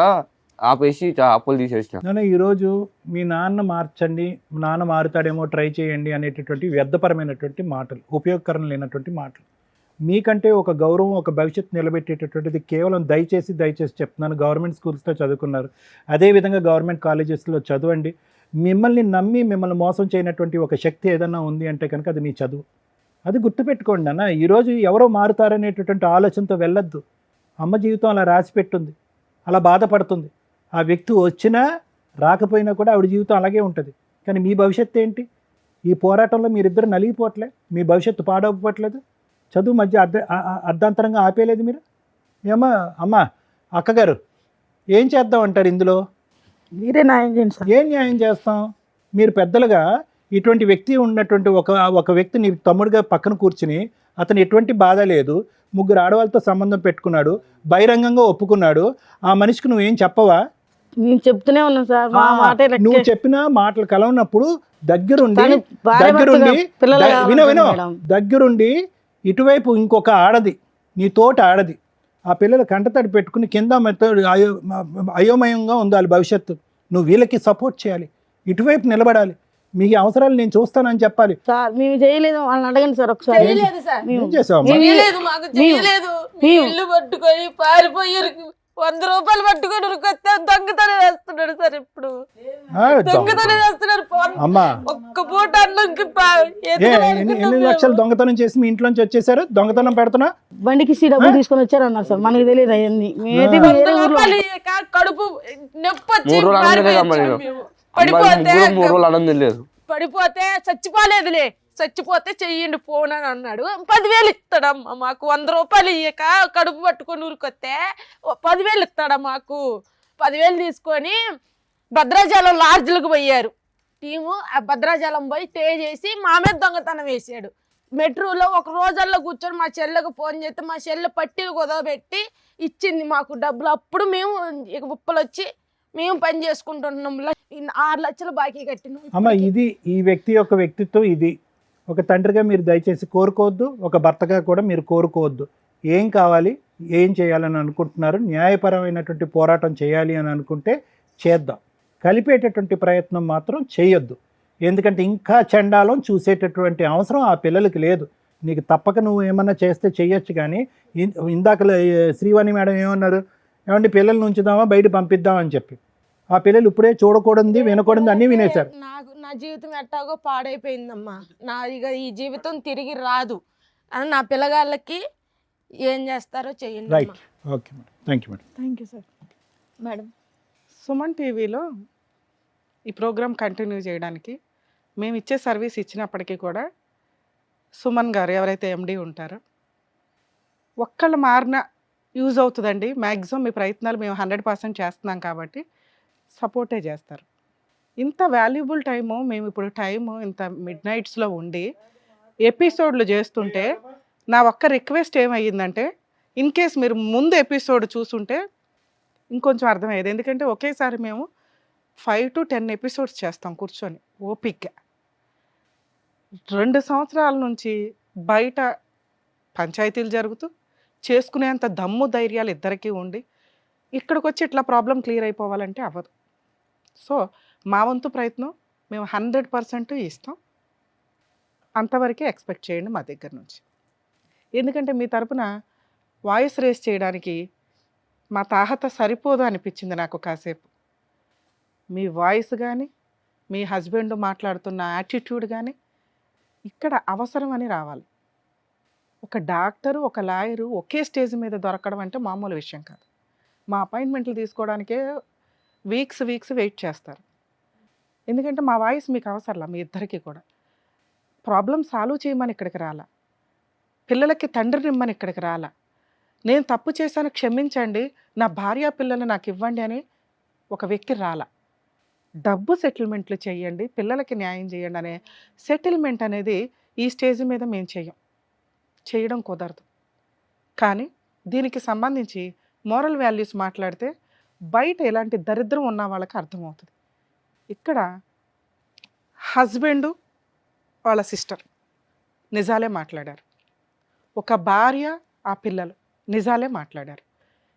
ఆపేసి అప్పులు తీసేసిన. నాన్న ఈరోజు మీ నాన్న మార్చండి, నాన్న మారుతాడేమో ట్రై చేయండి అనేటటువంటి వ్యర్థపరమైనటువంటి మాటలు, ఉపయోగకరం లేనటువంటి మాటలు. మీకంటే ఒక గౌరవం, ఒక భవిష్యత్తు నిలబెట్టేటటువంటిది కేవలం దయచేసి చెప్తున్నాను, గవర్నమెంట్ స్కూల్స్లో చదువుకున్నారు, అదేవిధంగా గవర్నమెంట్ కాలేజెస్లో చదవండి. మిమ్మల్ని నమ్మి మిమ్మల్ని మోసం చేయనటువంటి ఒక శక్తి ఏదన్నా ఉంది అంటే కనుక అది మీ చదువు. అది గుర్తుపెట్టుకోండి అన్న. ఈరోజు ఎవరో మారుతారనేటటువంటి ఆలోచనతో వెళ్ళొద్దు. అమ్మ జీవితం అలా రాసిపెట్టుంది, అలా బాధపడుతుంది. ఆ వ్యక్తి వచ్చినా రాకపోయినా కూడా ఆవిడ జీవితం అలాగే ఉంటుంది. కానీ మీ భవిష్యత్తు ఏంటి? ఈ పోరాటంలో మీరిద్దరు నలిగిపోవట్లే, మీ భవిష్యత్తు పాడవట్లేదు, చదువు మధ్య అర్ధాంతరంగా ఆపేయలేదు మీరు. ఏమా అమ్మ, అక్కగారు ఏం చేద్దాం అంటారు ఇందులో? మీరే న్యాయం చేయండి సార్. ఏం న్యాయం చేస్తాం? మీరు పెద్దలుగా ఇటువంటి వ్యక్తి ఉన్నటువంటి ఒక వ్యక్తిని తమ్ముడిగా పక్కన కూర్చుని, అతను ఎటువంటి బాధ లేదు, 3 ఆడవాళ్ళతో సంబంధం పెట్టుకున్నాడు, బహిరంగంగా ఒప్పుకున్నాడు, ఆ మనిషికి నువ్వేం చెప్పవా? మేము చెప్తూనే ఉన్నాం సార్, మా మాట నువ్వు చెప్పిన మాటలు కలవనప్పుడు దగ్గరుండి తను భార్య దగ్గరుండి భర్తగా పిల్లలు వినో కావాలి మేడం. దగ్గరుండి ఇటువైపు ఇంకొక ఆడది, నీ తోట ఆడది, ఆ పిల్లలు కంటతడి పెట్టుకుని కింద అయోమయంగా ఉంది వాళ్ళ భవిష్యత్తు. నువ్వు వీళ్ళకి సపోర్ట్ చేయాలి, ఇటువైపు నిలబడాలి, మీ అవసరాలు నేను చూస్తానని చెప్పాలి. సార్ మేము చేయలేదు, వాళ్ళని అడగండి సార్ ఒకసారి. చేయలేదు సార్, ఏం చేసావమ్మా? చేయలేదు, మాకు చేయలేదు. మీ ఇల్లు పట్టుకొని పారిపోయి 100 రూపాయలు పట్టుకొని ఉరికొస్తే దొంగతనం వేస్తున్నాడు సార్. ఇప్పుడు దొంగతనం వేస్తున్నారు. అమ్మా ఒక్క పూట అన్నంకి ఎన్ని లక్షలు దొంగతనం చేసి మీ ఇంట్లోంచి వచ్చేసారు? దొంగతనం పెడుతున్నా బండికి డబ్బులు తీసుకొని వచ్చారు అన్నారు సార్, మనకి తెలియదు అవన్నీ. మేమైతే వేరే ఊర్లో కడుపు నొప్పి వచ్చి 3 రోజులు అన్నం తినలేదమ్మా నేను. పడిపోతే 3 రోజులు అన్నం తినలేదు. పడిపోతే చచ్చిపోలేదులే, చచ్చిపోతే చెయ్యండి ఫోన్ అని అన్నాడు. 10,000 ఇస్తాడమ్మా మాకు. 100 రూపాయలు ఇయ్యక కడుపు పట్టుకొని ఊరికొస్తే 10,000 ఇస్తాడా మాకు. 10,000 తీసుకొని భద్రాచలం లాడ్జ్లకు పోయారు టీము. ఆ భద్రాచలం పోయి స్టే చేసి మా మీద దొంగతనం వేసాడు. మెట్రోలో ఒక రోజల్లో కూర్చొని మా చెల్లెకు ఫోన్ చేస్తే మా చెల్లె పట్టీలు కుదవబెట్టి ఇచ్చింది మాకు డబ్బులు. అప్పుడు మేము ఇక ఉప్పలు వచ్చి మేము పని చేసుకుంటున్నాం. 6 లక్షలు బాకీ కట్టినాం. అమ్మ ఇది ఈ వ్యక్తి యొక్క వ్యక్తిత్వం ఇది. ఒక తండ్రిగా మీరు దయచేసి కోరుకోవద్దు, ఒక భర్తగా కూడా మీరు కోరుకోవద్దు. ఏం కావాలి, ఏం చేయాలని అనుకుంటున్నారు, న్యాయపరమైనటువంటి పోరాటం చేయాలి అని అనుకుంటే చేద్దాం, కలిపేటటువంటి ప్రయత్నం మాత్రం చేయొద్దు. ఎందుకంటే ఇంకా చండాలం చూసేటటువంటి అవసరం ఆ పిల్లలకి లేదు. నీకు తప్పక నువ్వు ఏమన్నా చేస్తే చేయొచ్చు, కానీ ఇందాక శ్రీవాణి మేడం ఏమన్నారు, ఏమంటే పిల్లల్ని ఉంచుదామా బయట పంపిద్దామని చెప్పి, ఆ పిల్లలు ఇప్పుడే చూడకూడదు వినకూడదు అన్నీ వినేశారు. నా జీవితం ఎట్టాగో పాడైపోయిందమ్మా. నా ఇక ఈ జీవితం తిరిగి రాదు అని నా పిల్లగాళ్ళకి ఏం చేస్తారో చేయండి. Right, okay madam, thank you madam. Thank you sir. Madam, Suman టీవీలో ఈ ప్రోగ్రామ్ కంటిన్యూ చేయడానికి మేము ఇచ్చే సర్వీస్ ఇచ్చినప్పటికీ కూడా సుమన్ గారు ఎవరైతే ఎండి ఉంటారో ఒక్కళ్ళు మారిన యూజ్ అవుతుందండి. మ్యాక్సిమం మీ ప్రయత్నాలు మేము 100% చేస్తున్నాం కాబట్టి సపోర్టే చేస్తారు. ఇంత వాల్యుబుల్ టైము మేము ఇప్పుడు ఇంత మిడ్ నైట్స్లో ఉండి ఎపిసోడ్లు చేస్తుంటే నా ఒక్క రిక్వెస్ట్ ఏమయ్యిందంటే, ఇన్ కేస్ మీరు ముందు ఎపిసోడ్ చూసుంటే ఇంకొంచెం అర్థమయ్యేది. ఎందుకంటే ఒకేసారి మేము 5 to 10 ఎపిసోడ్స్ చేస్తాం కూర్చొని ఓపిక్గా. 2 సంవత్సరాల నుంచి బయట పంచాయతీలు జరుగుతూ చేసుకునేంత దమ్ము ధైర్యాలు ఇద్దరికీ ఉండి ఇక్కడికి వచ్చి ఇట్లా ప్రాబ్లం క్లియర్ అయిపోవాలంటే అవ్వదు. సో మా వంతు ప్రయత్నం మేము 100% ఇస్తాం. అంతవరకే ఎక్స్పెక్ట్ చేయండి మా దగ్గర నుంచి. ఎందుకంటే మీ తరపున వాయిస్ రేస్ చేయడానికి మా తాహత సరిపోదు అనిపించింది నాకు కాసేపు. మీ వాయిస్ కానీ, మీ హస్బెండ్ మాట్లాడుతున్న యాటిట్యూడ్ కానీ ఇక్కడ అవసరం అని రావాలి. ఒక డాక్టరు, ఒక లాయరు ఒకే స్టేజ్ మీద దొరకడం అంటే మామూలు విషయం కాదు. మా అపాయింట్మెంట్లు తీసుకోవడానికే వీక్స్ వెయిట్ చేస్తారు. ఎందుకంటే మా వాయిస్ మీకు అవసరంలా. మీ ఇద్దరికీ కూడా ప్రాబ్లం సాల్వ్ చేయమని ఇక్కడికి రాలా, పిల్లలకి తండ్రిని ఇమ్మని ఇక్కడికి రాలా. నేను తప్పు చేశాను క్షమించండి, నా భార్య పిల్లలు నాకు ఇవ్వండి అని ఒక వ్యక్తి రాలా. డబ్బు సెటిల్మెంట్లు చేయండి, పిల్లలకి న్యాయం చేయండి అనే సెటిల్మెంట్ అనేది ఈ స్టేజ్ మీద మేము చేయడం కుదరదు. కానీ దీనికి సంబంధించి మోరల్ వాల్యూస్ మాట్లాడితే బయట ఎలాంటి దరిద్రం ఉన్న వాళ్ళకి అర్థమవుతుంది. ఇక్కడ హస్బెండు వాళ్ళ సిస్టర్ నిజాలే మాట్లాడారు, ఒక భార్య ఆ పిల్లలు నిజాలే మాట్లాడారు.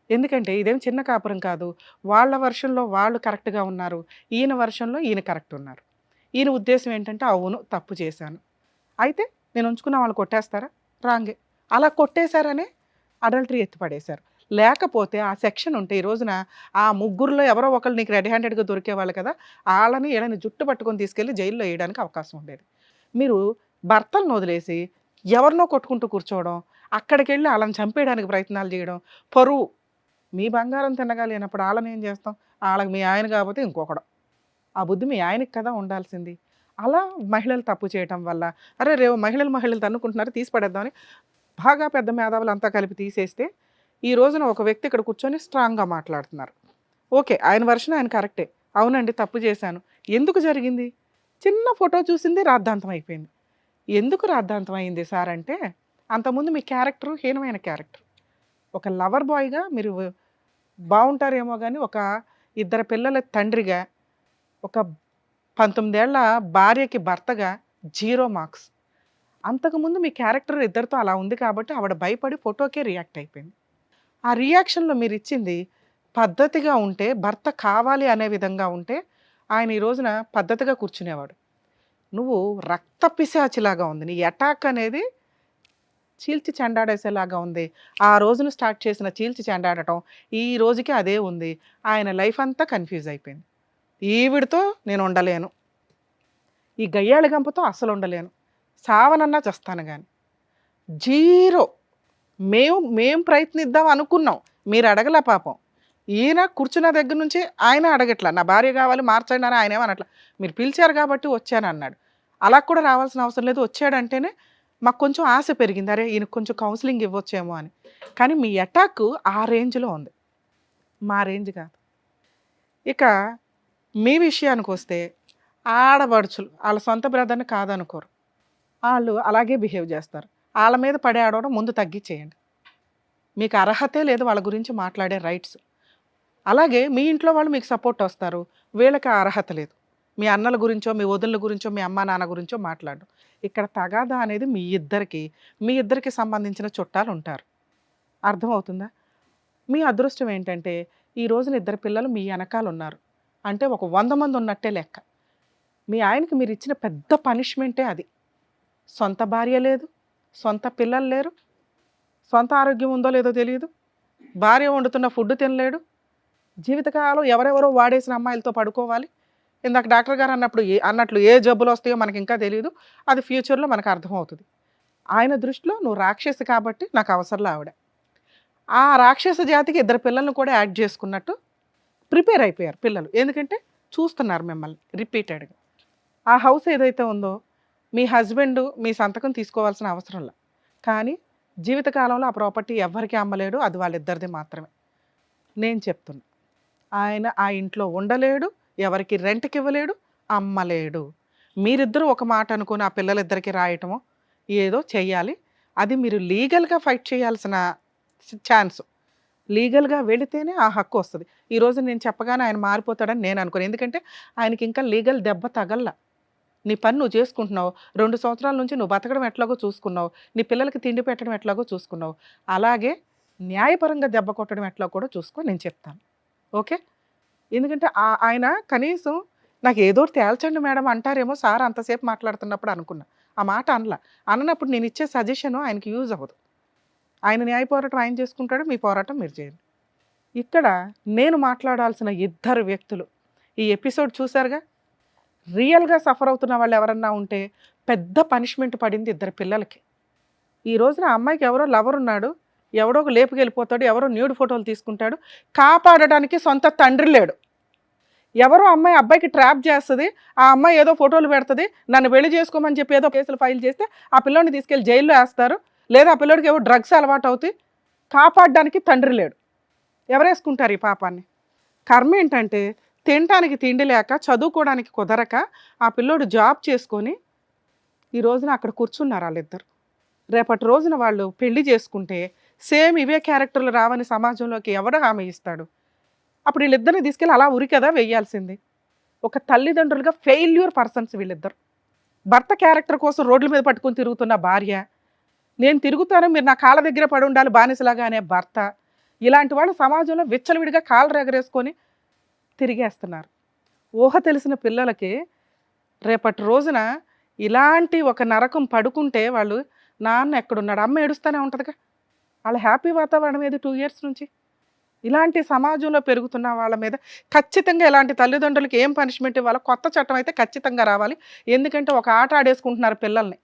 ఎందుకంటే ఇదేం చిన్న కాపురం కాదు. వాళ్ళ వర్షంలో వాళ్ళు కరెక్ట్గా ఉన్నారు, ఈయన వర్షంలో ఈయన కరెక్ట్ ఉన్నారు. ఈయన ఉద్దేశం ఏంటంటే అవును తప్పు చేశాను, అయితే నేను ఉంచుకున్న వాళ్ళు కొట్టేస్తారా, రాంగే, అలా కొట్టేశారనే అడల్టరీ ఎత్తిపడేశారు. లేకపోతే ఆ సెక్షన్ ఉంటే ఈ రోజున ఆ ముగ్గురులో ఎవరో ఒకరు నీకు రెడీ హ్యాండెడ్గా దొరికేవాళ్ళు కదా, వాళ్ళని వీళ్ళని జుట్టు పట్టుకొని తీసుకెళ్ళి జైల్లో వేయడానికి అవకాశం ఉండేది. మీరు భర్తలను వదిలేసి ఎవరినో కొట్టుకుంటూ కూర్చోవడం, అక్కడికి వెళ్ళి వాళ్ళని చంపేయడానికి ప్రయత్నాలు చేయడం, పరువు. మీ బంగారం తినగా లేనప్పుడు వాళ్ళని ఏం చేస్తాం, వాళ్ళకి మీ ఆయన కాకపోతే ఇంకొకడు. ఆ బుద్ధి మీ ఆయనకి కదా ఉండాల్సింది. అలా మహిళలు తప్పు చేయటం వల్ల అరే రేవు మహిళలు తన్నుకుంటున్నారు తీసి పడేద్దామని బాగా పెద్ద మేధావులు అంతా కలిపి తీసేస్తే ఈ రోజున ఒక వ్యక్తి ఇక్కడ కూర్చొని స్ట్రాంగ్గా మాట్లాడుతున్నారు. ఓకే, ఆయన వర్షన్ ఆయన కరెక్టే, అవునండి తప్పు చేశాను. ఎందుకు జరిగింది? చిన్న ఫోటో చూసింది రాద్ధాంతం అయిపోయింది. ఎందుకు రాద్ధాంతం అయింది సార్ అంటే, అంతకుముందు మీ క్యారెక్టర్ హీనమైన క్యారెక్టర్. ఒక లవర్ బాయ్గా మీరు బాగుంటారేమో కానీ ఒక ఇద్దరు పిల్లల తండ్రిగా, ఒక 19 ఏళ్ల భార్యకి భర్తగా 0 మార్క్స్. అంతకుముందు మీ క్యారెక్టర్ ఇద్దరితో అలా ఉంది కాబట్టి ఆవిడ భయపడి ఫోటోకే రియాక్ట్ అయిపోయింది. ఆ రియాక్షన్లో మీరు ఇచ్చింది పద్ధతిగా ఉంటే, భర్త కావాలి అనే విధంగా ఉంటే ఆయన ఈ రోజున పద్ధతిగా కూర్చునేవాడు. నువ్వు రక్త పిశాచిలాగా ఉంది, నీ అటాక్ అనేది చీల్చి చెండాడేసేలాగా ఉంది. ఆ రోజున స్టార్ట్ చేసిన చీల్చి చెండాడటం ఈ రోజుకి అదే ఉంది. ఆయన లైఫ్ అంతా కన్ఫ్యూజ్ అయిపోయింది. ఈవిడితో నేను ఉండలేను, ఈ గయ్యాళి గంపతో అస్సలు ఉండలేను, సావనన్నా చస్తాను కానీ 0. మేము ప్రయత్నిద్దాం అనుకున్నాం, మీరు అడగల పాపం. ఈయన కూర్చున్న దగ్గర నుంచి ఆయన అడగట్లా, నా భార్య కావాలి మార్చండి అని ఆయన ఏమనట్లా, మీరు పిలిచారు కాబట్టి వచ్చాను అన్నాడు. అలా కూడా రావాల్సిన అవసరం లేదు, వచ్చాడంటేనే మాకు కొంచెం ఆశ పెరిగింది, అరే ఈయనకు కొంచెం కౌన్సిలింగ్ ఇవ్వచ్చేమో అని. కానీ మీ అటాక్ ఆ రేంజ్లో ఉంది, మా రేంజ్ కాదు. ఇక మీ విషయానికి వస్తే ఆడబడుచులు వాళ్ళ సొంత బ్రదర్ని కాదనుకోరు, వాళ్ళు అలాగే బిహేవ్ చేస్తారు. వాళ్ళ మీద పడే ఆడవడం ముందు తగ్గించేయండి. మీకు అర్హతే లేదు వాళ్ళ గురించి మాట్లాడే రైట్స్. అలాగే మీ ఇంట్లో వాళ్ళు మీకు సపోర్ట్ వస్తారు, వీళ్ళకి ఆ అర్హత లేదు. మీ అన్నల గురించో మీ వదినల గురించో మీ అమ్మా నాన్న గురించో మాట్లాడడం. ఇక్కడ తగాదా అనేది మీ ఇద్దరికి సంబంధించిన చుట్టాలు ఉంటారు. అర్థమవుతుందా? మీ అదృష్టం ఏంటంటే ఈ రోజున 2 పిల్లలు మీ వెనకాల ఉన్నారు అంటే ఒక 100 మంది ఉన్నట్టే లెక్క. మీ ఆయనకి మీరు ఇచ్చిన పెద్ద పనిష్మెంటే అది. సొంత భార్య లేదు, సొంత పిల్లలు లేరు, సొంత ఆరోగ్యం ఉందో లేదో తెలియదు, భార్య వండుతున్న ఫుడ్ తినలేడు, జీవితకాలం ఎవరెవరో వాడేసిన అమ్మాయిలతో పడుకోవాలి. ఇందాక డాక్టర్ గారు అన్నట్లు ఏ జబ్బులు వస్తాయో మనకి ఇంకా తెలియదు, అది ఫ్యూచర్లో మనకు అర్థమవుతుంది. ఆయన దృష్టిలో నువ్వు రాక్షసి కాబట్టి నాకు అవసరంలో ఆవిడ. ఆ రాక్షస జాతికి 2 పిల్లలను కూడా యాడ్ చేసుకున్నట్టు ప్రిపేర్ అయిపోయారు పిల్లలు. ఎందుకంటే చూస్తున్నారు మిమ్మల్ని రిపీటెడ్గా. ఆ హౌస్ ఏదైతే ఉందో మీ హస్బెండ్ మీ సంతకం తీసుకోవాల్సిన అవసరంలా, కానీ జీవితకాలంలో ఆ ప్రాపర్టీ ఎవరికి అమ్మలేడు, అది వాళ్ళిద్దరిది మాత్రమే. నేను చెప్తున్నా, ఆయన ఆ ఇంట్లో ఉండలేడు, ఎవరికి రెంట్కి ఇవ్వలేడు, అమ్మలేడు. మీరిద్దరూ ఒక మాట అనుకుని ఆ పిల్లలిద్దరికి రాయటమో ఏదో చెయ్యాలి. అది మీరు లీగల్గా ఫైట్ చేయాల్సిన ఛాన్స్. లీగల్గా వెళితేనే ఆ హక్కు వస్తుంది. ఈరోజు నేను చెప్పగానే ఆయన మారిపోతాడని నేను అనుకోను. ఎందుకంటే ఆయనకి ఇంకా లీగల్ దెబ్బ తగల్లా. నీ పని నువ్వు చేసుకుంటున్నావు, 2 సంవత్సరాల నుంచి నువ్వు బతకడం ఎట్లాగో చూసుకున్నావు, నీ పిల్లలకి తిండి పెట్టడం ఎట్లాగో చూసుకున్నావు, అలాగే న్యాయపరంగా దెబ్బ కొట్టడం ఎట్లా కూడా చూసుకో, నేను చెప్తాను. ఓకే? ఎందుకంటే ఆయన కనీసం నాకు ఏదో తేల్చండి మేడం అంటారేమో సార్ అంతసేపు మాట్లాడుతున్నప్పుడు అనుకున్నా. ఆ మాట అన్నప్పుడు నేను ఇచ్చే సజెషను ఆయనకి యూజ్ అవ్వదు. ఆయన న్యాయ పోరాటం ఆయన చేసుకుంటాడు, మీ పోరాటం మీరు చేయండి. ఇక్కడ నేను మాట్లాడాల్సిన 2 వ్యక్తులు ఈ ఎపిసోడ్ చూసారుగా. రియల్గా సఫర్ అవుతున్న వాళ్ళు ఎవరన్నా ఉంటే పెద్ద పనిష్మెంట్ పడింది 2 పిల్లలకి. ఈ రోజున అమ్మాయికి ఎవరో లవర్ ఉన్నాడు, ఎవడో ఒక లేపుకెళ్ళిపోతాడు, ఎవరో న్యూడ్ ఫోటోలు తీసుకుంటాడు, కాపాడడానికి సొంత తండ్రి లేడు. ఎవరో అమ్మాయి అబ్బాయికి ట్రాప్ చేస్తుంది, ఆ అమ్మాయి ఏదో ఫోటోలు పెడుతుంది, నన్ను పెళ్లి చేసుకోమని చెప్పి ఏదో కేసులు ఫైల్ చేస్తే ఆ పిల్లోడిని తీసుకెళ్ళి జైల్లో వేస్తారు, లేదా ఆ పిల్లోడికి ఏవో డ్రగ్స్ అలవాటు అవుతాయి. కాపాడడానికి తండ్రి లేడు. ఎవరేసుకుంటారు ఈ పాపాన్ని? కర్మ ఏంటంటే తినటానికి తిండి లేక, చదువుకోవడానికి కుదరక ఆ పిల్లోడు జాబ్ చేసుకొని ఈ రోజున అక్కడ కూర్చున్నారు వాళ్ళిద్దరు. రేపటి రోజున వాళ్ళు పెళ్లి చేసుకుంటే సేమ్ ఇవే క్యారెక్టర్లు రావని సమాజంలోకి ఎవడు హామీ ఇస్తాడు? అప్పుడు వీళ్ళిద్దరిని తీసుకెళ్ళి అలా ఉరి కదా వెయ్యాల్సింది. ఒక తల్లిదండ్రులుగా ఫెయిల్యూర్ పర్సన్స్ వీళ్ళిద్దరు. భర్త క్యారెక్టర్ కోసం రోడ్ల మీద పట్టుకొని తిరుగుతున్న భార్య, నేను తిరుగుతాను మీరు నా కాళ్ళ దగ్గర పడి ఉండాలి బానిసలాగా అనే భర్త, ఇలాంటి వాళ్ళు సమాజంలో విచ్చలవిడిగా కాళ్ళు రెగరేసుకొని తిరిగేస్తున్నారు. ఊహ తెలిసిన పిల్లలకి రేపటి రోజున ఇలాంటి ఒక నరకం పడుకుంటే వాళ్ళు నాన్న ఎక్కడున్నాడు, అమ్మ ఏడుస్తూనే ఉంటుందిగా. వాళ్ళ హ్యాపీ వాతావరణం ఏది 2 years నుంచి? ఇలాంటి సమాజంలో పెరుగుతున్న వాళ్ళ మీద ఖచ్చితంగా ఇలాంటి తల్లిదండ్రులకి ఏం పనిష్మెంట్ ఇవ్వాలో కొత్త చట్టం అయితే ఖచ్చితంగా రావాలి. ఎందుకంటే ఒక ఆట ఆడేసుకుంటున్నారు పిల్లల్ని.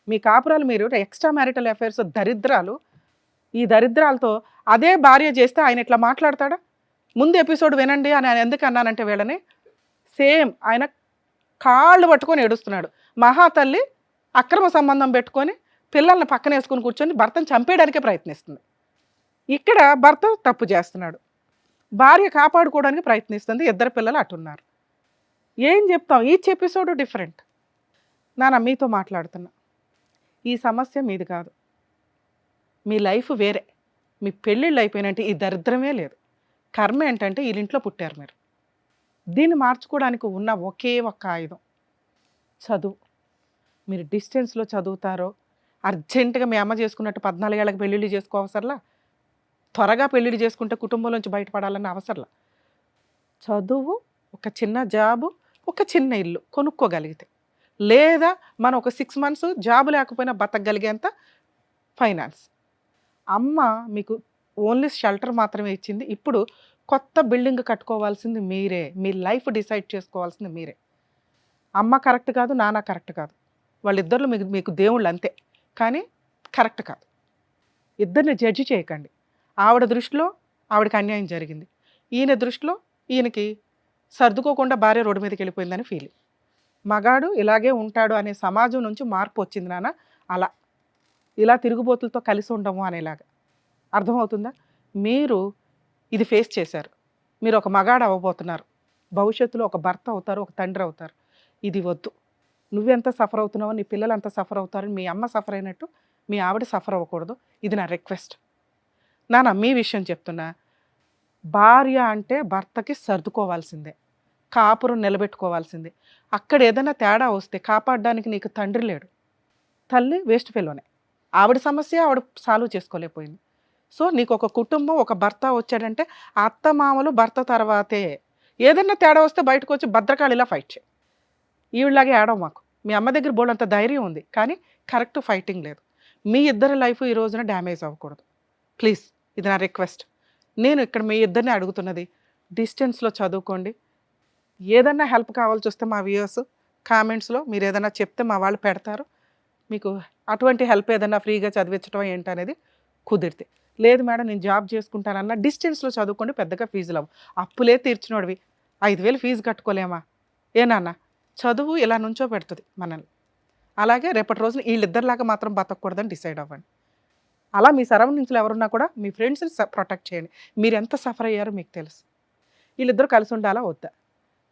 మీ కాపురాలు మీరు ఎక్స్ట్రా మ్యారిటల్ అఫైర్స్ దరిద్రాలు. ఈ దరిద్రాలతో అదే భార్య చేస్తే ఆయన ఇట్లా మాట్లాడతాడా? ముందు ఎపిసోడ్ వినండి అని ఆయన ఎందుకు అన్నానంటే వీళ్ళని సేమ్ ఆయన కాళ్ళు పట్టుకొని ఏడుస్తున్నాడు. మహాతల్లి అక్రమ సంబంధం పెట్టుకొని పిల్లల్ని పక్కన వేసుకొని కూర్చొని భర్తను చంపేయడానికే ప్రయత్నిస్తుంది. ఇక్కడ భర్త తప్పు చేస్తున్నాడు, భార్య కాపాడుకోవడానికి ప్రయత్నిస్తుంది, ఇద్దరు పిల్లలు అటున్నారు. ఏం చెప్తాం? Each episode different. నాన్న మీతో మాట్లాడుతున్నా, ఈ సమస్య మీది కాదు, మీ లైఫ్ వేరే. మీ పెళ్ళిళ్ళు అయిపోయినట్టు ఈ దరిద్రమే లేదు. కర్మ ఏంటంటే వీళ్ళింట్లో పుట్టారు మీరు. దీన్ని మార్చుకోవడానికి ఉన్న ఒకే ఒక్క ఆయుధం చదువు. మీరు డిస్టెన్స్లో చదువుతారో, అర్జెంటుగా మీ అమ్మ చేసుకున్నట్టు 14 ఏళ్ళకి పెళ్ళిళ్ళు చేసుకోవసరలా, త్వరగా పెళ్ళిళ్ళు చేసుకుంటే కుటుంబంలోంచి బయటపడాలన్న అవసరంలా. చదువు, ఒక చిన్న జాబు, ఒక చిన్న ఇల్లు కొనుక్కోగలిగితే, లేదా మనం ఒక 6 months జాబు లేకపోయినా బతకగలిగేంత ఫైనాన్స్. అమ్మ మీకు ఓన్లీ షెల్టర్ మాత్రమే ఇచ్చింది. ఇప్పుడు కొత్త బిల్డింగ్ కట్టుకోవాల్సింది మీరే. మీ లైఫ్ డిసైడ్ చేసుకోవాల్సింది మీరే. అమ్మ కరెక్ట్ కాదు, నాన్న కరెక్ట్ కాదు, వాళ్ళిద్దరు మీకు దేవుళ్ళు అంతే, కానీ కరెక్ట్ కాదు. ఇద్దరిని జడ్జి చేయకండి. ఆవిడ దృష్టిలో ఆవిడకి అన్యాయం జరిగింది, ఈయన దృష్టిలో ఈయనకి సర్దుకోకుండా భార్య రోడ్డు మీదకి వెళ్ళిపోయిందని ఫీలింగ్. మగాడు ఇలాగే ఉంటాడు అనే సమాజం నుంచి మార్పు వచ్చింది నాన్న. అలా ఇలా తిరుగుబోతులతో కలిసి ఉండము అనేలాగా. అర్థమవుతుందా? మీరు ఇది ఫేస్ చేశారు, మీరు ఒక మగాడు అవ్వబోతున్నారు, భవిష్యత్తులో ఒక భర్త అవుతారు, ఒక తండ్రి అవుతారు. ఇది వద్దు. నువ్వెంత సఫర్ అవుతున్నావో నీ పిల్లలు అంత సఫర్ అవుతారని మీ అమ్మ సఫర్ అయినట్టు మీ ఆవిడ సఫర్ అవ్వకూడదు. ఇది నా రిక్వెస్ట్. నాన్న మీ విషయం చెప్తున్నా, భార్య అంటే భర్తకి సర్దుకోవాల్సిందే, కాపురం నిలబెట్టుకోవాల్సిందే. అక్కడ ఏదైనా తేడా వస్తే కాపాడడానికి నీకు తండ్రి లేడు, తల్లి వేస్ట్ ఫెలోనే. ఆవిడ సమస్య ఆవిడ సాల్వ్ చేసుకోలేకపోయింది. సో నీకు ఒక కుటుంబం, ఒక భర్త వచ్చాడంటే అత్త మామలు భర్త తర్వాతే. ఏదైనా తేడా వస్తే బయటకు వచ్చి భద్రకాళిలా ఫైట్ చేయి. ఈవిడలాగే ఆడవు మాకు. మీ అమ్మ దగ్గర బోల్డంత ధైర్యం ఉంది, కానీ కరెక్ట్ ఫైటింగ్ లేదు. మీ ఇద్దరి లైఫ్ ఈ రోజున డ్యామేజ్ అవ్వకూడదు. ప్లీజ్, ఇది నా రిక్వెస్ట్. నేను ఇక్కడ మీ ఇద్దరిని అడుగుతున్నది, డిస్టెన్స్లో చదువుకోండి. ఏదన్నా హెల్ప్ కావాల్సి వస్తే మా వ్యూయర్స్ కామెంట్స్లో మీరు ఏదైనా చెప్తే మా వాళ్ళు పెడతారు. మీకు అటువంటి హెల్ప్ ఏదన్నా ఫ్రీగా చదివించడం ఏంటనేది కుదిరితే. లేదు మేడం నేను జాబ్ చేసుకుంటానన్న డిస్టెన్స్లో చదువుకోండి, పెద్దగా ఫీజులు అవ్వు. అప్పులే తీర్చినోడివి 5,000 ఫీజు కట్టుకోలేమా? ఏనాన్న, చదువు ఇలా నుంచో పెడుతుంది మనల్ని. అలాగే రేపటి రోజున వీళ్ళిద్దరిలాగా మాత్రం బతకూడదని డిసైడ్ అవ్వండి. అలా మీ సరౌండింగ్స్లో ఎవరున్నా కూడా మీ ఫ్రెండ్స్ని ప్రొటెక్ట్ చేయండి. మీరు ఎంత సఫర్ అయ్యారో మీకు తెలుసు. వీళ్ళిద్దరు కలిసి ఉండాలా వద్దా?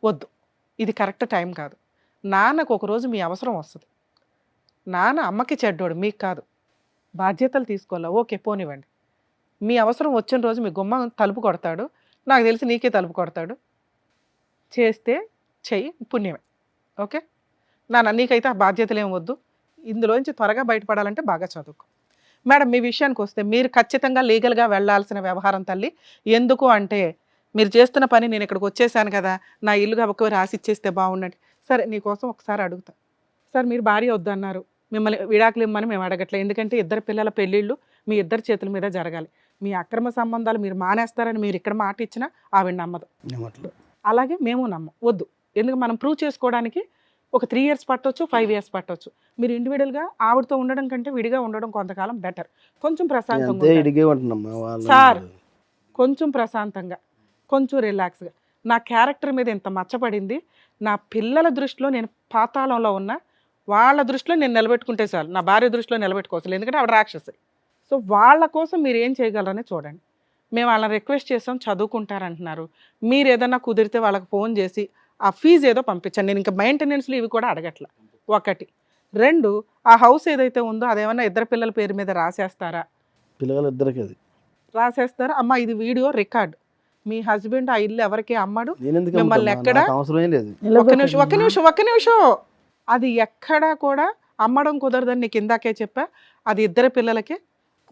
వద్దు, ఇది కరెక్ట్ టైం కాదు. నాన్నకు ఒకరోజు మీ అవసరం వస్తుంది. నాన్న అమ్మకి చెడ్డోడు, మీకు కాదు. బాధ్యతలు తీసుకోవాలా? ఓకే పోనివ్వండి. మీ అవసరం వచ్చిన రోజు మీ గుమ్మ తలుపు కొడతాడు, నాకు తెలిసి నీకే తలుపు కొడతాడు. చేస్తే చెయ్యి, పుణ్యమే. ఓకే నాన్న, నీకైతే ఆ బాధ్యతలు ఏం వద్దు. ఇందులోంచి త్వరగా బయటపడాలంటే బాగా చదువుకో. మేడం మీ విషయానికి వస్తే, మీరు ఖచ్చితంగా లీగల్గా వెళ్ళాల్సిన వ్యవహారం తల్లి. ఎందుకు అంటే మీరు చేస్తున్న పని నేను ఇక్కడికి వచ్చేసాను కదా, నా ఇల్లుగా ఒక రాసి ఇచ్చేస్తే బాగుండండి. సరే నీకోసం ఒకసారి అడుగుతా. సార్ మీరు భార్య వద్దన్నారు, మిమ్మల్ని విడాకులు ఇమ్మని మేము అడగట్లేదు. ఎందుకంటే ఇద్దరు పిల్లల పెళ్ళిళ్ళు మీ ఇద్దరి చేతుల మీద జరగాలి. మీ అక్రమ సంబంధాలు మీరు మానేస్తారని మీరు ఇక్కడ మాట ఇచ్చినా ఆవిడ నమ్మదు, అలాగే మేము నమ్మం. వద్దు, ఎందుకు మనం ప్రూవ్ చేసుకోవడానికి ఒక 3 years పట్టవచ్చు, 5 years పట్టవచ్చు. మీరు ఇండివిడువల్గా ఆవిడతో ఉండడం కంటే విడిగా ఉండడం కొంతకాలం బెటర్. కొంచెం ప్రశాంతంగా సార్, కొంచెం ప్రశాంతంగా, కొంచెం రిలాక్స్గా. నా క్యారెక్టర్ మీద ఎంత మచ్చపడింది, నా పిల్లల దృష్టిలో నేను పాతాళంలో ఉన్నా, వాళ్ళ దృష్టిలో నేను నిలబెట్టుకుంటే చాలు. నా భార్య దృష్టిలో నిలబెట్టుకోవచ్చు, ఎందుకంటే ఆవిడ రాక్షసి. సో సో వాళ్ళ కోసం మీరు ఏం చేయగలరని చూడండి. మేము వాళ్ళని రిక్వెస్ట్ చేసాం, చదువుకుంటారంటున్నారు. మీరు ఏదైనా కుదిరితే వాళ్ళకి ఫోన్ చేసి ఆ ఫీజు ఏదో పంపించండి. నేను ఇంకా మెయింటెనెన్స్లు ఇవి కూడా అడగట్లా. 1 2 ఆ హౌస్ ఏదైతే ఉందో అదేమన్నా ఇద్దరు పిల్లల పేరు మీద రాసేస్తారా? పిల్లలు ఇద్దరికి అది రాసేస్తారా? అమ్మ ఇది వీడియో రికార్డ్. మీ హస్బెండ్ ఆ ఇల్లు ఎవరికి అమ్మడు? నేను ఎందుకు మిమ్మల్ని అమ్ముతాను? ఎక్కడ నాకు అవసరమే లేదు. ఒక్క నిమిషం అది ఎక్కడా కూడా అమ్మడం కుదరదని నీకు ఇందాకే చెప్పా. అది ఇద్దరు పిల్లలకే.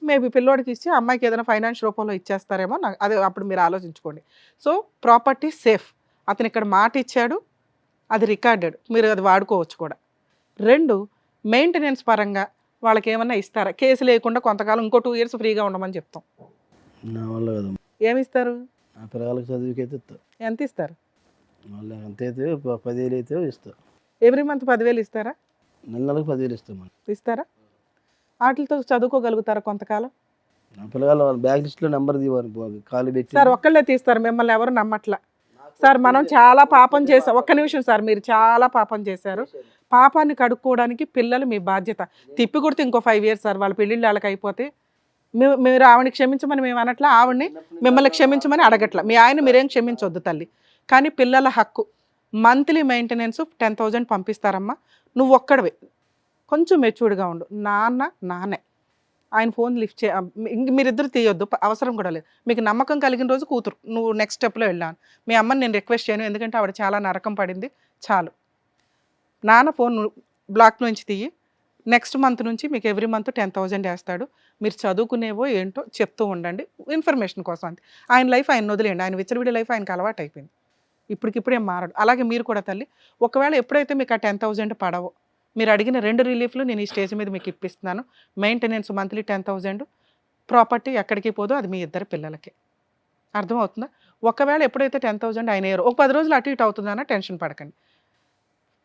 మేబీ పిల్లోడికి ఇచ్చి అమ్మాయికి ఏదైనా ఫైనాన్స్ రూపంలో ఇచ్చేస్తారేమో, నాకు అదే అప్పుడు మీరు ఆలోచించుకోండి. So property safe. అతను ఇక్కడ మాట ఇచ్చాడు, అది రికార్డెడ్, మీరు అది వాడుకోవచ్చు కూడా. 2 మెయింటెనెన్స్ పరంగా వాళ్ళకి ఏమన్నా ఇస్తారా? కేసు లేకుండా కొంతకాలం ఇంకో 2 years ఫ్రీగా ఉండమని చెప్తాం. నా వల్ల కదా. ఏమి ఇస్తారు? నా పిల్లలకి చదువుకైతే ఇస్తా. ఎంత ఇస్తారు? వాళ్ళు అంతైతే 10,000 అయితే ఇస్తా. ఎవ్రీ మంత్ 10,000 ఇస్తారా? నెలకు 10,000 ఇస్తాం. ఇస్తారా? వాటితో చదువుకోగలుగుతారా కొంతకాలం? నా పిల్లలు వాళ్ళ బ్యాగ్ లిస్ట్లో నెంబర్ దివాను ఖాళీ పెట్టి. సార్ ఒక్కళ్ళే తీస్తారు, మిమ్మల్ని ఎవరు నమ్మట్లా. సార్ మనం చాలా పాపం చేసాం. ఒక్క నిమిషం సార్, మీరు చాలా పాపం చేశారు. పాపాన్ని కడుక్కోవడానికి పిల్లలు మీ బాధ్యత. తిప్పి కొడితే ఇంకో 5 years సార్, వాళ్ళ పెళ్ళిళ్ళు వాళ్ళకి అయిపోతే మీరు ఆవిడని క్షమించమని మేము అనట్లా, ఆవిడని మిమ్మల్ని క్షమించమని అడగట్లా. మీ ఆయన మీరేం క్షమించొద్దు తల్లి. కానీ పిల్లల హక్కు మంత్లీ మెయింటెనెన్స్ 10,000 పంపిస్తారమ్మా. నువ్వు ఒక్కడవే కొంచెం మెచ్యూర్డ్గా ఉండు. నాన్నే ఆయన ఫోన్ లిఫ్ట్ మీరిద్దరు తీయొద్దు, అవసరం కూడా లేదు. మీకు నమ్మకం కలిగిన రోజు కూతురు నువ్వు నెక్స్ట్ స్టెప్లో వెళ్ళాను. మీ అమ్మని నేను రిక్వెస్ట్ చేయను, ఎందుకంటే ఆవిడ చాలా నరకం పడింది. చాలు, నాన్న ఫోన్ బ్లాక్ నుంచి తీయి. నెక్స్ట్ మంత్ నుంచి మీకు ఎవ్రీ మంత్ 10,000 వేస్తాడు. మీరు చదువుకునేవో ఏంటో చెప్తూ ఉండండి, ఇన్ఫర్మేషన్ కోసం అంతే. ఆయన లైఫ్ ఆయన వదిలేయండి. ఆయన విచ్చలవిడి లైఫ్ ఆయనకు అలవాటు అయిపోయింది. ఇప్పటికిప్పుడేం మారడు. అలాగే మీరు కూడా తల్లి, ఒకవేళ ఎప్పుడైతే మీకు ఆ 10,000 పడవో, మీరు అడిగిన 2 రిలీఫ్లు నేను ఈ స్టేజ్ మీద మీకు ఇప్పిస్తున్నాను. మెయింటెనెన్స్ మంత్లీ 10,000, ప్రాపర్టీ ఎక్కడికి పోదో అది మీ ఇద్దరు పిల్లలకి. అర్థమవుతుందా? ఒకవేళ ఎప్పుడైతే 10,000 ఆయన ఏరో ఒక 10 రోజులు అటు ఇటు అవుతుందన్న టెన్షన్ పడకండి.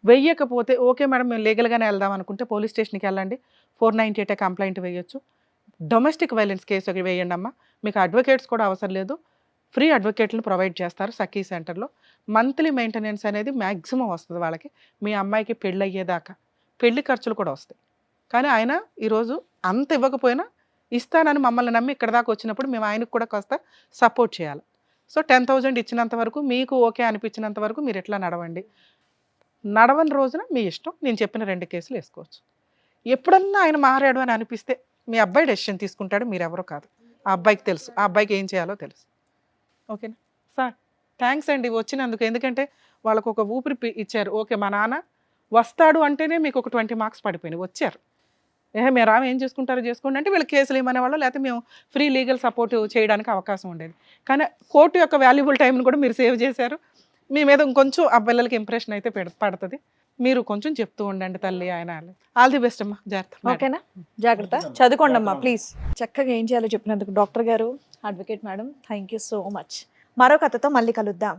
వెయ్యకపోతే ఓకే మేడం మేము లీగల్గానే వెళ్దాం అనుకుంటే పోలీస్ స్టేషన్కి వెళ్ళండి. 498 కంప్లైంట్ వేయొచ్చు. డొమెస్టిక్ వైలెన్స్ కేసు వేయండి అమ్మా. మీకు అడ్వకేట్స్ కూడా అవసరం లేదు, ఫ్రీ అడ్వకేట్లను ప్రొవైడ్ చేస్తారు సఖీ సెంటర్లో. మంత్లీ మెయింటెనెన్స్ అనేది మ్యాక్సిమం వస్తుంది వాళ్ళకి. మీ అమ్మాయికి పెళ్ళి అయ్యేదాకా పెళ్లి ఖర్చులు కూడా వస్తాయి. కానీ ఆయన ఈరోజు అంత ఇవ్వకపోయినా ఇస్తానని మమ్మల్ని నమ్మి ఇక్కడ దాకా వచ్చినప్పుడు మేము ఆయనకు కూడా కాస్త సపోర్ట్ చేయాలి. సో 10,000 ఇచ్చినంత వరకు, మీకు ఓకే అనిపించినంత వరకు మీరు ఎట్లా నడవండి. నడవని రోజున మీ ఇష్టం. నేను చెప్పిన 2 కేసులు వేసుకోవచ్చు. ఎప్పుడన్నా ఆయన మారాడు అని అనిపిస్తే మీ అబ్బాయి డెసిషన్ తీసుకుంటాడు, మీరెవరో కాదు. ఆ అబ్బాయికి తెలుసు, ఆ అబ్బాయికి ఏం చేయాలో తెలుసు. ఓకేనా సార్? థ్యాంక్స్ అండి వచ్చినందుకు. ఎందుకంటే వాళ్ళకు ఒక ఊపిరి ఇచ్చారు. ఓకే మా నాన్న వస్తాడు అంటేనే మీకు ఒక 20 మార్క్స్ పడిపోయినాయి. వచ్చారు, మీరు రాము ఏం చేసుకుంటారో చేసుకోండి అంటే వీళ్ళకి కేసులు ఏమనే వాళ్ళు, లేకపోతే మేము ఫ్రీ లీగల్ సపోర్ట్ చేయడానికి అవకాశం ఉండేది. కానీ కోర్టు యొక్క వాల్యుబుల్ టైంని కూడా మీరు సేవ్ చేశారు. మీ మీద ఇంకొంచెం ఆ పిల్లలకి ఇంప్రెషన్ అయితే పడుతుంది. మీరు కొంచెం చెప్తూ ఉండండి తల్లి. ఆయన ఆల్ ది బెస్ట్ అమ్మా, జాగ్రత్త. ఓకేనా? జాగ్రత్త, చదువుకోండి అమ్మా ప్లీజ్. చక్కగా ఏం చేయాలో చెప్పినందుకు డాక్టర్ గారు, advocate madam, thank you so much. మరో కథతో మళ్ళీ కలుద్దాం.